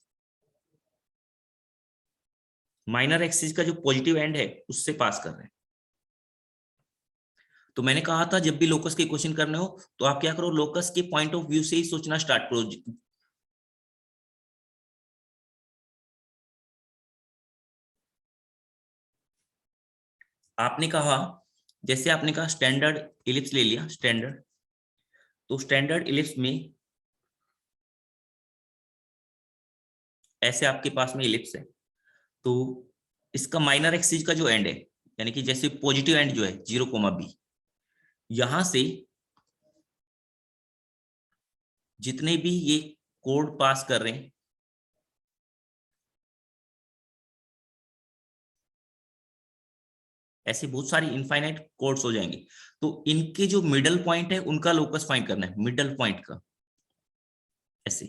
माइनर एक्सिस का जो पॉजिटिव एंड है उससे पास कर रहे हैं। तो मैंने कहा था जब भी लोकस के क्वेश्चन करने हो तो आप क्या करो, लोकस के पॉइंट ऑफ व्यू से ही सोचना स्टार्ट करो। आपने कहा, जैसे आपने कहा स्टैंडर्ड इलिप्स ले लिया, स्टैंडर्ड, तो स्टैंडर्ड इलिप्स में ऐसे आपके पास में इलिप्स है, तो इसका माइनर एक्सिस का जो एंड है, यानी कि जैसे पॉजिटिव एंड जो है 0, B, यहां से जितने भी ये कोड पास कर रहे हैं, ऐसे बहुत सारी इनफाइनाइट कोड्स हो जाएंगे, तो इनके जो मिडल पॉइंट है उनका लोकस फाइंड करना है, मिडल पॉइंट का, ऐसे।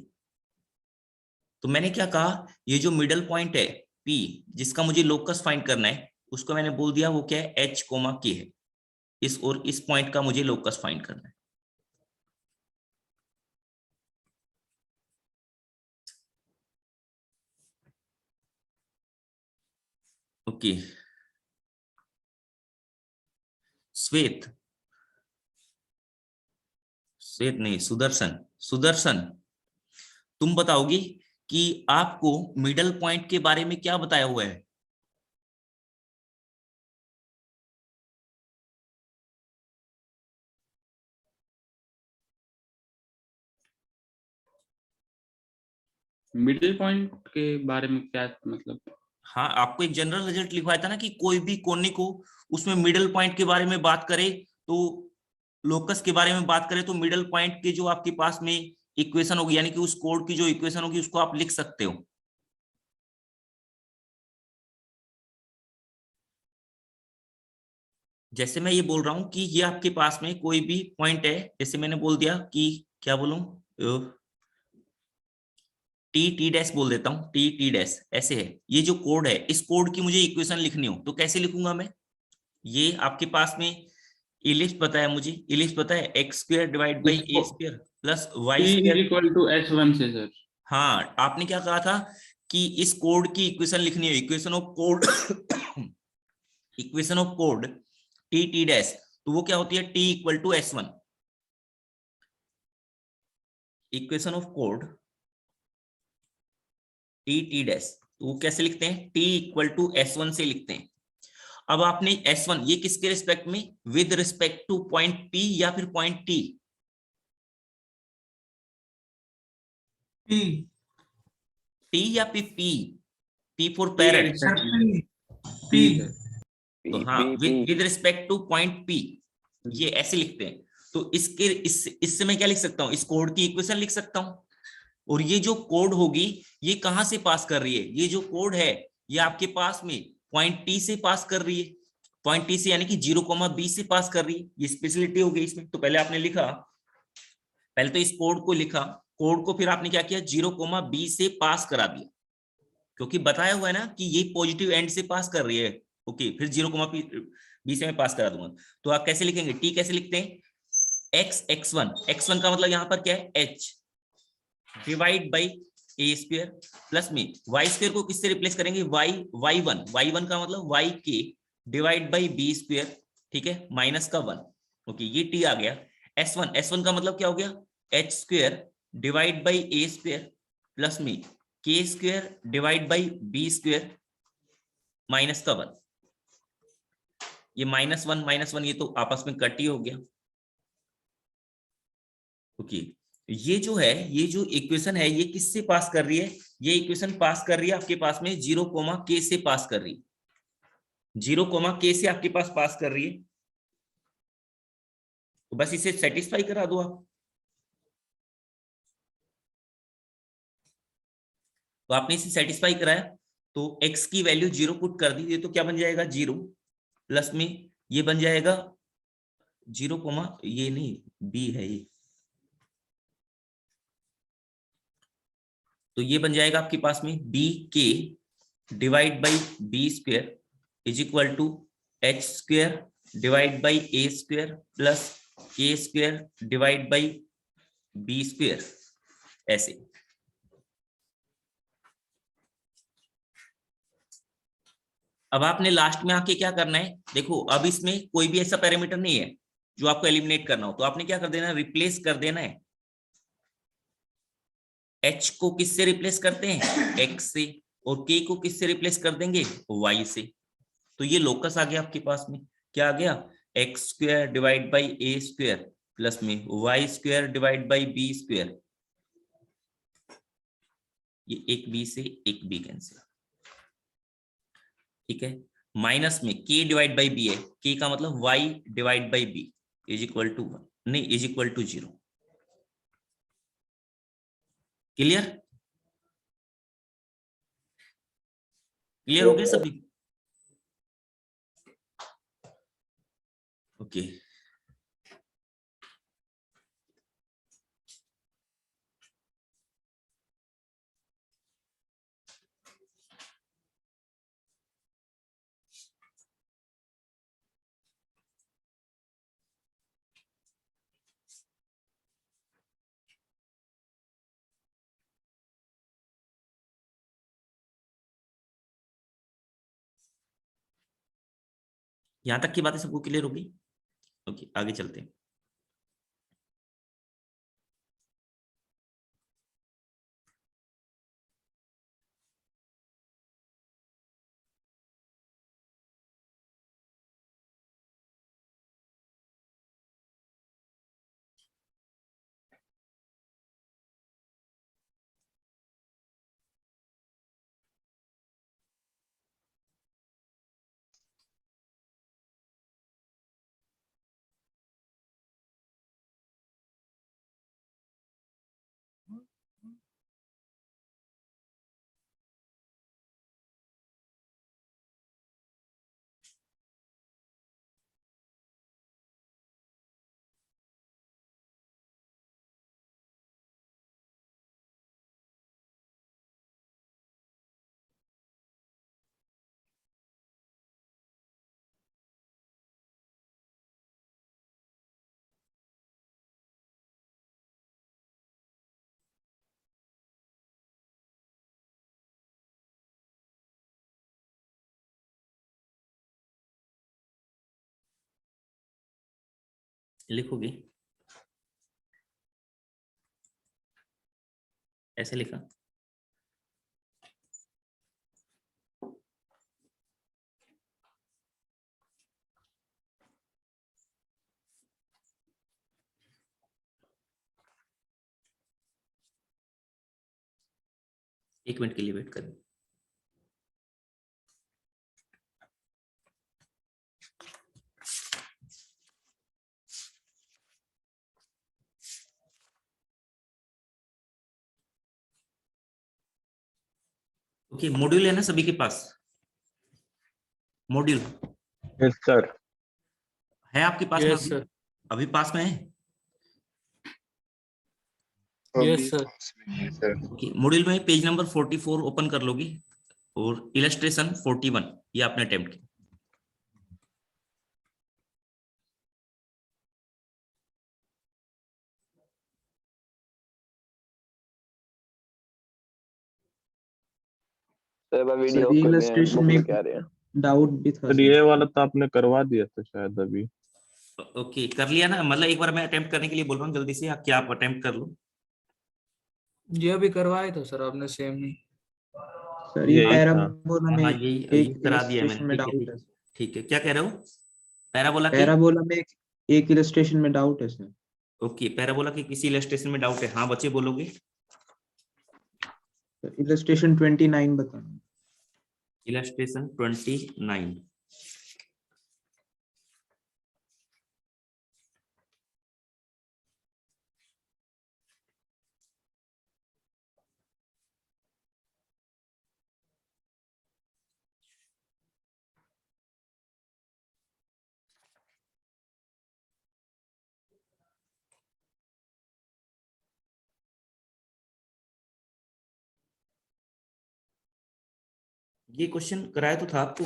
तो मैंने क्या कहा, ये जो मिडल पॉइंट है P, जिसका मुझे लोकस फाइंड करना है, उसको मैंने बोल दिया वो क्या है, H, K है। इस और इस पॉइंट का मुझे लोकस फाइंड करना है। ओके, श्वेत नहीं, सुदर्शन, तुम बताओगी कि आपको मिडल पॉइंट के बारे में क्या बताया हुआ है? मिडिल पॉइंट के बारे में क्या मतलब? हाँ, आपको एक जनरल रिजल्ट लिखवाया था ना कि कोई भी कोने को उसमें मिडल पॉइंट के बारे में बात करे, तो लोकस के बारे में बात करें तो मिडल पॉइंट के जो आपके पास में इक्वेशन होगी, यानी कि उस कोड की जो इक्वेशन होगी उसको आप लिख सकते हो। जैसे मैं ये बोल रहा हूं कि ये आपके पास में कोई भी पॉइंट है, जैसे मैंने बोल दिया कि क्या बोलूं, टी डैश बोल देता हूं, टी डैश ऐसे है। ये जो कोड है, इस कोड की मुझे इक्वेशन लिखनी हो तो कैसे लिखूंगा मैं? ये आपके पास में इलिप्स पता है, मुझे इलिप्स पता है, X square divide by A square plus Y square equal to h1 से सर। हाँ, आपने क्या कहा था कि इस कोड की इक्वेशन लिखनी है, equation of code equation of code T dash, तो वो क्या होती है, T equal to s1। Equation of code T dash, तो वो कैसे लिखते हैं, टी इक्वल टू s1 से लिखते हैं। अब आपने s1 ये किसके रिस्पेक्ट में, with respect to point P या फिर पॉइंट T? T या P फॉर पैरेट। तो हाँ, with respect to point P, ये ऐसे लिखते हैं। तो इससे मैं क्या लिख सकता हूँ, इस कोड की इक्वेशन लिख सकता हूँ। और ये जो कोड होगी ये कहां से पास कर रही है, ये जो कोड है ये आपके पास में पॉइंट T से पास कर रही है, पॉइंट T से यानी कि 0,B से पास कर रही है। ये स्पेशलिटी हो गई इसमें। तो पहले आपने लिखा, पहले तो इस कोड को लिखा, कोड को फिर आपने क्या किया, 0,B से पास करा दिया, क्योंकि बताया हुआ है ना कि ये पॉजिटिव एंड से पास कर रही है। ओके, फिर 0,B से मैं पास करा दूंगा। तो आप कैसे लिखेंगे, T कैसे लिखते हैं, x1 का मतलब यहाँ पर क्या है, h divide by A square plus में वाई स्क्वायर को किससे रिप्लेस करेंगे, y1 का मतलब y divide by B square, ठीक है, माइनस का 1। ओके, ये T आ गया। S1 का मतलब क्या हो गया, h square divide by A square plus में k square divide by B square minus का 1। ये -1 ये तो आपस में कट ही हो गया। ओके, ये जो है, ये जो इक्वेशन है ये किससे पास कर रही है, ये इक्वेशन पास कर रही है आपके पास में 0,K से पास कर रही है, 0,K से आपके पास कर रही है। तो बस इसे सेटिस्फाई करा दो आप। तो आपने इसे सेटिस्फाई कराया तो x की वैल्यू 0 पुट कर दी, ये तो क्या बन जाएगा 0 प्लस में ये बन जाएगा 0, ये नहीं b है ये, तो ये बन जाएगा आपके पास में bk divide by B square is equal to h square divide by A square plus k square divide by B square, ऐसे। अब आपने लास्ट में आके क्या करना है, देखो अब इसमें कोई भी ऐसा पैरामीटर नहीं है जो आपको एलिमिनेट करना हो, तो आपने क्या कर देना, रिप्लेस कर देना है। h को किससे रिप्लेस करते हैं, x से, और k को किससे रिप्लेस कर देंगे, y से। तो ये लोकस आ गया आपके पास में, क्या आ गया, x square divide by A square plus में y square divide by B square. ये एक b से एक b कैंसिल, ठीक है, माइनस में k डिवाइड बाई बी है, k का मतलब y divide by B, is equal to 1 नहीं is equal to 0। Clear? Clear हो गया सभी? ओके यहां तक की बातें सबको क्लियर होगी? ओके आगे चलते हैं। लिखोगे ऐसे लिखा? एक मिनट के लिए वेट करें। ओके मॉड्यूल है ना सभी के पास? Module yes sir. है आपके पास में? Yes sir. अभी पास में है? अभी सर। पास में है सर। ओके मॉड्यूल में पेज नंबर 44 ओपन कर लोगे और इलस्ट्रेशन 41 ये आपने अटेम्प्ट किया। सर वीडियो सर ऑफ ये कर दिया है, illustration बुक में में क्या रहे हैं? डाउट भी था सर ये वाला तो आपने करवा दिया था शायद अभी। ओके कर लिया ना? मतलब एक बार मैं अटेम्प्ट करने के लिए बोल रहा हूँ जल्दी से, क्या आप अटेम्प्ट कर लो? ये अभी करवाए तो सर आपने सेम ही। सर ये यही था। पैराबोला में हाँ यही एक करा दिया illustration मैंने। में ठीक है डाउट है। ठीक है क्या कह रहे हो? पैराबोला के? पैराबोला में एक illustration में डाउट है सर। ओके पैराबोला के किसी इलस्ट्रेशन में डाउट है? हाँ बच्चे बोलोगे। illustration 29 बताना। इलस्ट्रेशन 29 ये क्वेश्चन कराया तो था आपको?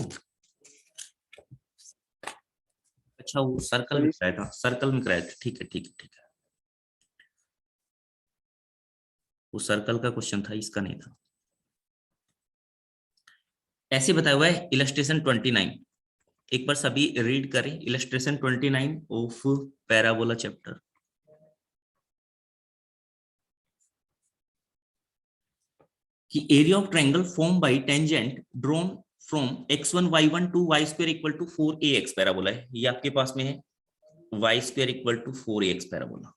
अच्छा वो सर्कल में कराया था, सर्कल में कराया था। ठीक है ठीक है ठीक है, वो सर्कल का क्वेश्चन था, इसका नहीं था। ऐसे बताया हुआ है इलस्ट्रेशन 29। एक बार सभी रीड करें इलस्ट्रेशन 29 ऑफ पैराबोला चैप्टर। कि area of triangle form by tangent drawn from x1 y1 to y square equal to 4ax parabola है। ये आपके पास में है y square equal to 4ax parabola.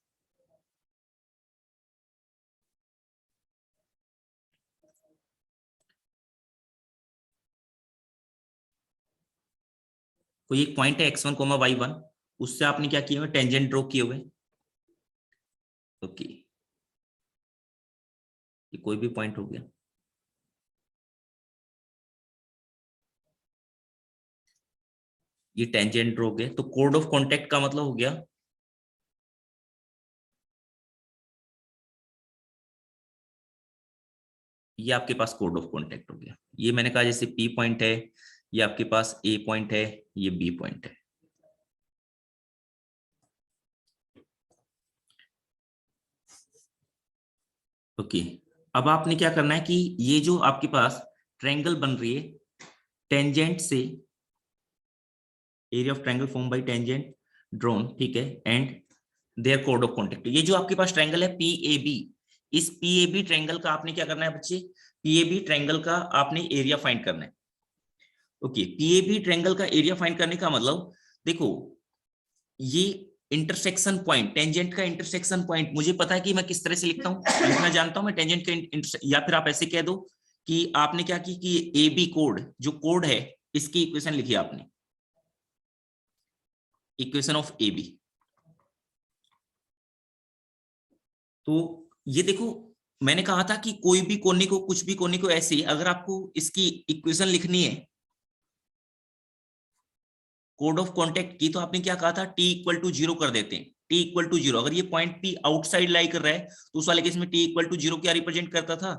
कोई एक पॉइंट है x1 y1 उससे आपने क्या किया हुआ, टेंजेंट ड्रॉ किए हुए। ओके, ये कोई भी पॉइंट हो गया। ये टेंजेंट ड्रॉ हो गया, तो कोड ऑफ कॉन्टेक्ट का मतलब हो गया ये आपके पास कोड ऑफ कॉन्टेक्ट हो गया। ये मैंने कहा जैसे P पॉइंट है, ये आपके पास A पॉइंट है, ये B पॉइंट है। ओके, अब आपने क्या करना है कि ये जो आपके पास ट्रायंगल बन रही है टेंजेंट से, area of triangle form by tangent drawn, ठीक है, एंड देयर कोड ऑफ कॉन्टेक्ट। ये जो आपके पास ट्रायंगल है PAB, इस PAB ट्रायंगल का आपने क्या करना है बच्चे, PAB ट्रायंगल का आपने एरिया फाइंड करना है। ओके, PAB ट्रायंगल का एरिया फाइंड करने का मतलब देखो, ये इंटरसेक्शन पॉइंट, टेंजेंट का इंटरसेक्शन पॉइंट, मुझे पता है कि मैं किस तरह से लिखता हूँ, लिखना जानता हूं मैं टेंजेंट का या फिर आप ऐसे कह दो कि आपने क्या की कि AB कोड, जो कोड है इसकी इक्वेशन लिखी आपने, इक्वेशन ऑफ AB। तो ये देखो, मैंने कहा था कि कोई भी कोने को, कुछ भी कोने को ऐसे, अगर आपको इसकी इक्वेशन लिखनी है कोड ऑफ कॉन्टेक्ट की, तो आपने क्या कहा था, T इक्वल टू 0 कर देते हैं। T इक्वल टू 0, अगर ये पॉइंट P आउटसाइड लाई कर रहा है तो उस वाले केस में T इक्वल टू 0 क्या रिप्रेजेंट करता था,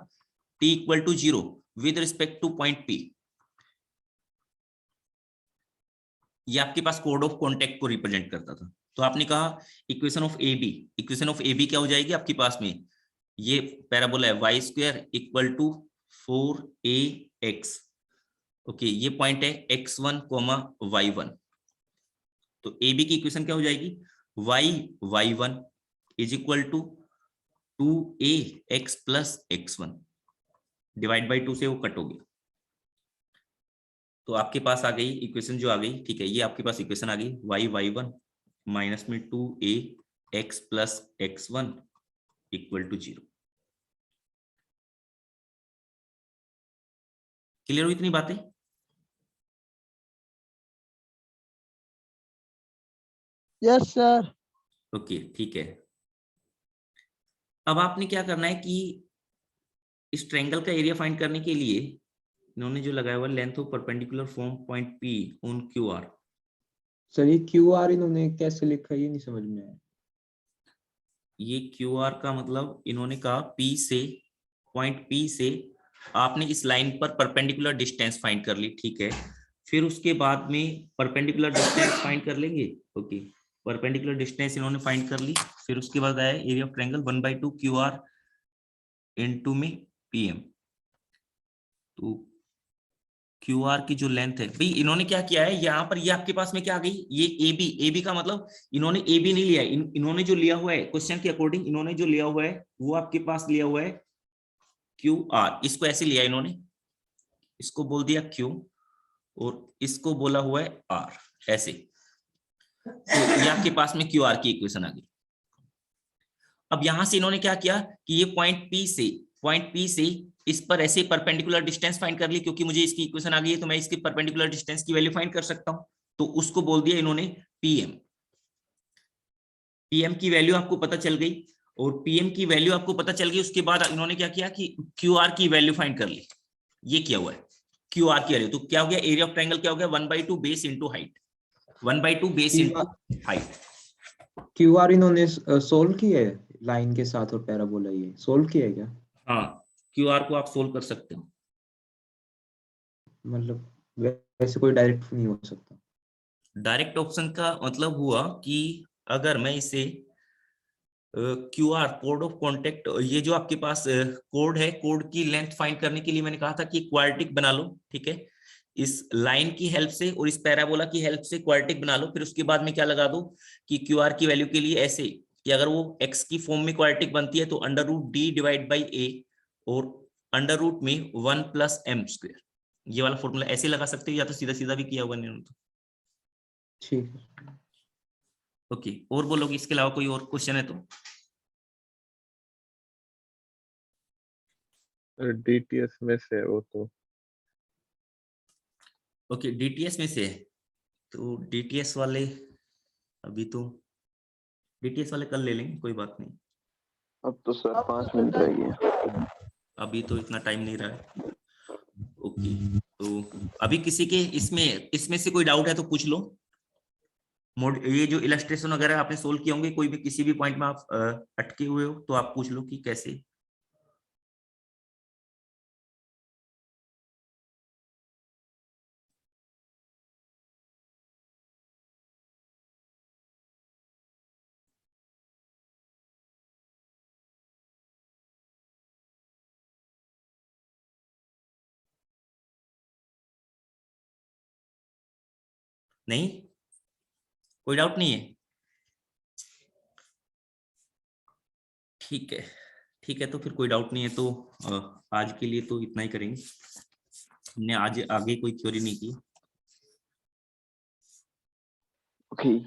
T equal to 0 with respect to point P। ये आपके पास कोड ऑफ कॉन्टेक्ट को रिप्रेजेंट करता था। तो आपने कहा equation of AB, equation of AB क्या हो जाएगी आपके पास में, ये पैराबोला है y square equal to 4AX। Okay, ये पॉइंट है x1, y1। तो AB की इक्वेशन क्या हो जाएगी, y1 is equal to 2AX plus x1, divide by 2 से वो कट हो गया। तो आपके पास आ गई इक्वेशन जो आ गई, ठीक है, ये आपके पास इक्वेशन आ गई y1 माइनस में 2AX plus x1 equal to 0। Clear हुई इतनी बातें? Yes sir. ओके, ठीक है। अब आपने क्या करना है कि इस ट्रायंगल का एरिया फाइंड करने के लिए इन्होंने जो लगाया हुआ length of perpendicular from point P on QR। Sir ये QR इन्होंने कैसे लिखा है, ये नहीं समझ में आया। ये QR का मतलब इन्होंने कहा P से, पॉइंट P से आपने इस लाइन पर परपेंडिकुलर डिस्टेंस फाइंड कर ली, ठीक है, फिर उसके बाद में परपेंडिकुलर डिस्टेंस फाइंड कर लेंगे। ओके, परपेंडिकुलर डिस्टेंस इन्होंने फाइंड कर ली, फिर उसके बाद आया area of triangle 1/2 QR into में PM। तो QR की जो लेंथ है, भाई इन्होंने क्या किया है यहाँ पर, ये आपके पास में क्या आ गई, ये AB का मतलब इन्होंने AB नहीं लिया, इन्होंने जो लिया हुआ है क्वेश्चन के अकॉर्डिंग, इन्होंने जो लिया हुआ है वो आपके पास लिया हुआ है QR। इसको ऐसे लिया इन्होंने, इसको बोल दिया Q और इसको बोला हुआ है R, ऐसे। तो ये आपके पास में QR की इक्वेशन आ गई। अब यहां से इन्होंने क्या किया कि ये पॉइंट P से इस पर ऐसे परपेंडिकुलर डिस्टेंस फाइंड कर ली, क्योंकि मुझे इसकी इक्वेशन आ गई है तो मैं इसकी परपेंडिकुलर डिस्टेंस की वैल्यू फाइंड कर सकता हूं। तो उसको बोल दिया इन्होंने PM। PM की वैल्यू आपको पता चल गई, और PM की वैल्यू आपको पता चल गई, उसके बाद इन्होंने क्या किया कि QR की वैल्यू फाइंड कर ली। ये किया हुआ है QR की वैल्यू, तो क्या हो गया, एरिया ऑफ ट्रायंगल क्या हो गया, 1/2 base into height, 1/2 base into height. QR इन्होंने सोल्व किया है लाइन के साथ और पैराबोला, ये सोल्व किया है क्या? हाँ, QR को आप सोल्व कर सकते हो। मतलब वैसे कोई डायरेक्ट नहीं हो सकता। डायरेक्ट ऑप्शन का मतलब हुआ कि अगर मैं इसे QR कोड ऑफ कॉन्टेक्ट, ये जो आपके पास कोड है, कोड की लेंथ फाइंड करने के लिए मैंने कहा था कि क्वाड्रेटिक बना लो, ठीक है, इस लाइन की हेल्प से और इस पैराबोला की हेल्प से क्वाड्रेटिक बना लो। फिर उसके बाद में क्या लगा दो कि QR की वैल्यू के लिए ऐसे कि अगर वो x की फॉर्म में क्वाड्रेटिक बनती है तो √D डिवाइड बाई A और √ में 1 + m², ये वाला फॉर्मूला ऐसे लगा सकते हो, या तो सीधा सीधा भी किया हुआ नहीं तो। ठीक है। ओके, और बोलोगे इसके अलावा कोई और क्वेश्चन है तो? DTS में से है वो तो। ओके, DTS में से है, तो DTS वाले अभी तो डीटीएस वाले कल ले लेंगे, कोई बात नहीं, अब तो सर 5 मिनट रह गए। अभी तो इतना टाइम नहीं रहा है। ओके, तो अभी किसी के इसमें से कोई डाउट है तो पूछ लो। ये जो इलस्ट्रेशन वगैरह आपने सोल्व किए होंगे, कोई भी किसी भी पॉइंट में आप अटके हुए हो तो आप पूछ लो कि कैसे। नहीं, कोई डाउट नहीं है? ठीक है, ठीक है, तो फिर कोई डाउट नहीं है तो आज के लिए तो इतना ही करेंगे। हमने आज आगे कोई थ्योरी नहीं की। ओके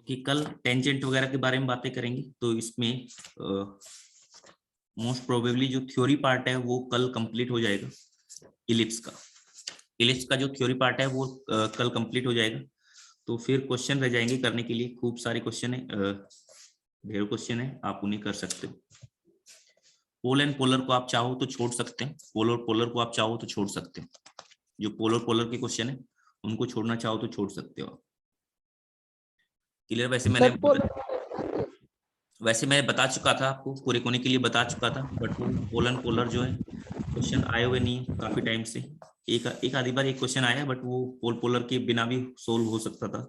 कि कल टेंजेंट वगैरह के बारे में बातें करेंगे, तो इसमें मोस्ट प्रोबेबली जो थ्योरी पार्ट है वो कल कंप्लीट हो जाएगा। इलिप्स का जो थ्योरी पार्ट है वो कल कंप्लीट हो जाएगा। तो फिर क्वेश्चन रह जाएंगे करने के लिए, खूब सारे क्वेश्चन है, ढेर क्वेश्चन है, आप उन्हें कर सकते हो। पोल एंड पोलर को आप चाहो तो छोड़ सकते हैं, पोलर पोलर को आप चाहो तो छोड़ सकते हैं। जो पोलर पोलर के क्वेश्चन है उनको छोड़ना चाहो तो छोड़ सकते हो। क्लियर? वैसे मैं बता चुका था आपको, पूरे कोने के लिए बता चुका था, बट पोल एंड पोलर जो है क्वेश्चन आए हुए नहीं काफी टाइम से। एक आधी बार एक क्वेश्चन आया, बट वो पोल पोलर के बिना भी सोल्व हो सकता था।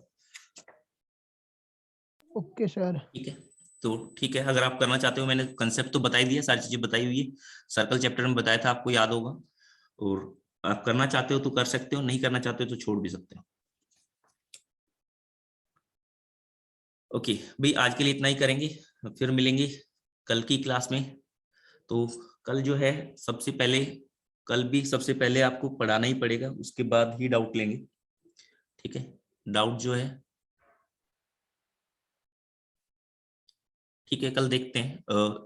Okay sir. ठीक है, तो ठीक है, अगर आप करना चाहते हो, मैंने कंसेप्ट तो बता ही दिया, सारी चीजें बताई हुई है, सर्कल चैप्टर में बताया था, आपको याद होगा। और आप करना चाहते हो तो कर सकते हो, नहीं करना चाहते हो तो छोड़ भी सकते हो। ओके भाई, आज के लिए इतना ही करेंगे, फिर मिलेंगे कल की क्लास में। तो कल जो है सबसे पहले आपको पढ़ाना ही पड़ेगा, उसके बाद ही डाउट लेंगे। ठीक है, डाउट जो है ठीक है, कल देखते हैं।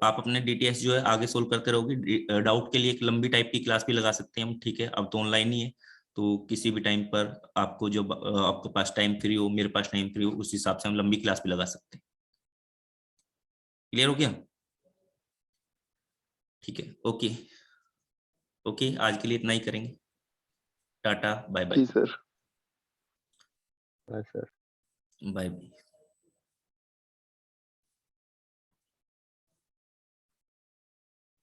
आप अपने डीटीएस जो है आगे सोल्व करते रहोगे। डाउट के लिए एक लंबी टाइप की क्लास भी लगा सकते हैं हम। ठीक है, अब तो ऑनलाइन ही है, तो किसी भी टाइम पर आपको जो आपके पास टाइम फ्री हो, मेरे पास टाइम फ्री हो, उस हिसाब से हम लंबी क्लास भी लगा सकते हैं। क्लियर हो गया? ठीक है, ओके ओके, आज के लिए इतना ही करेंगे। Tata, bye bye. जी sir. Bye sir. Bye bye.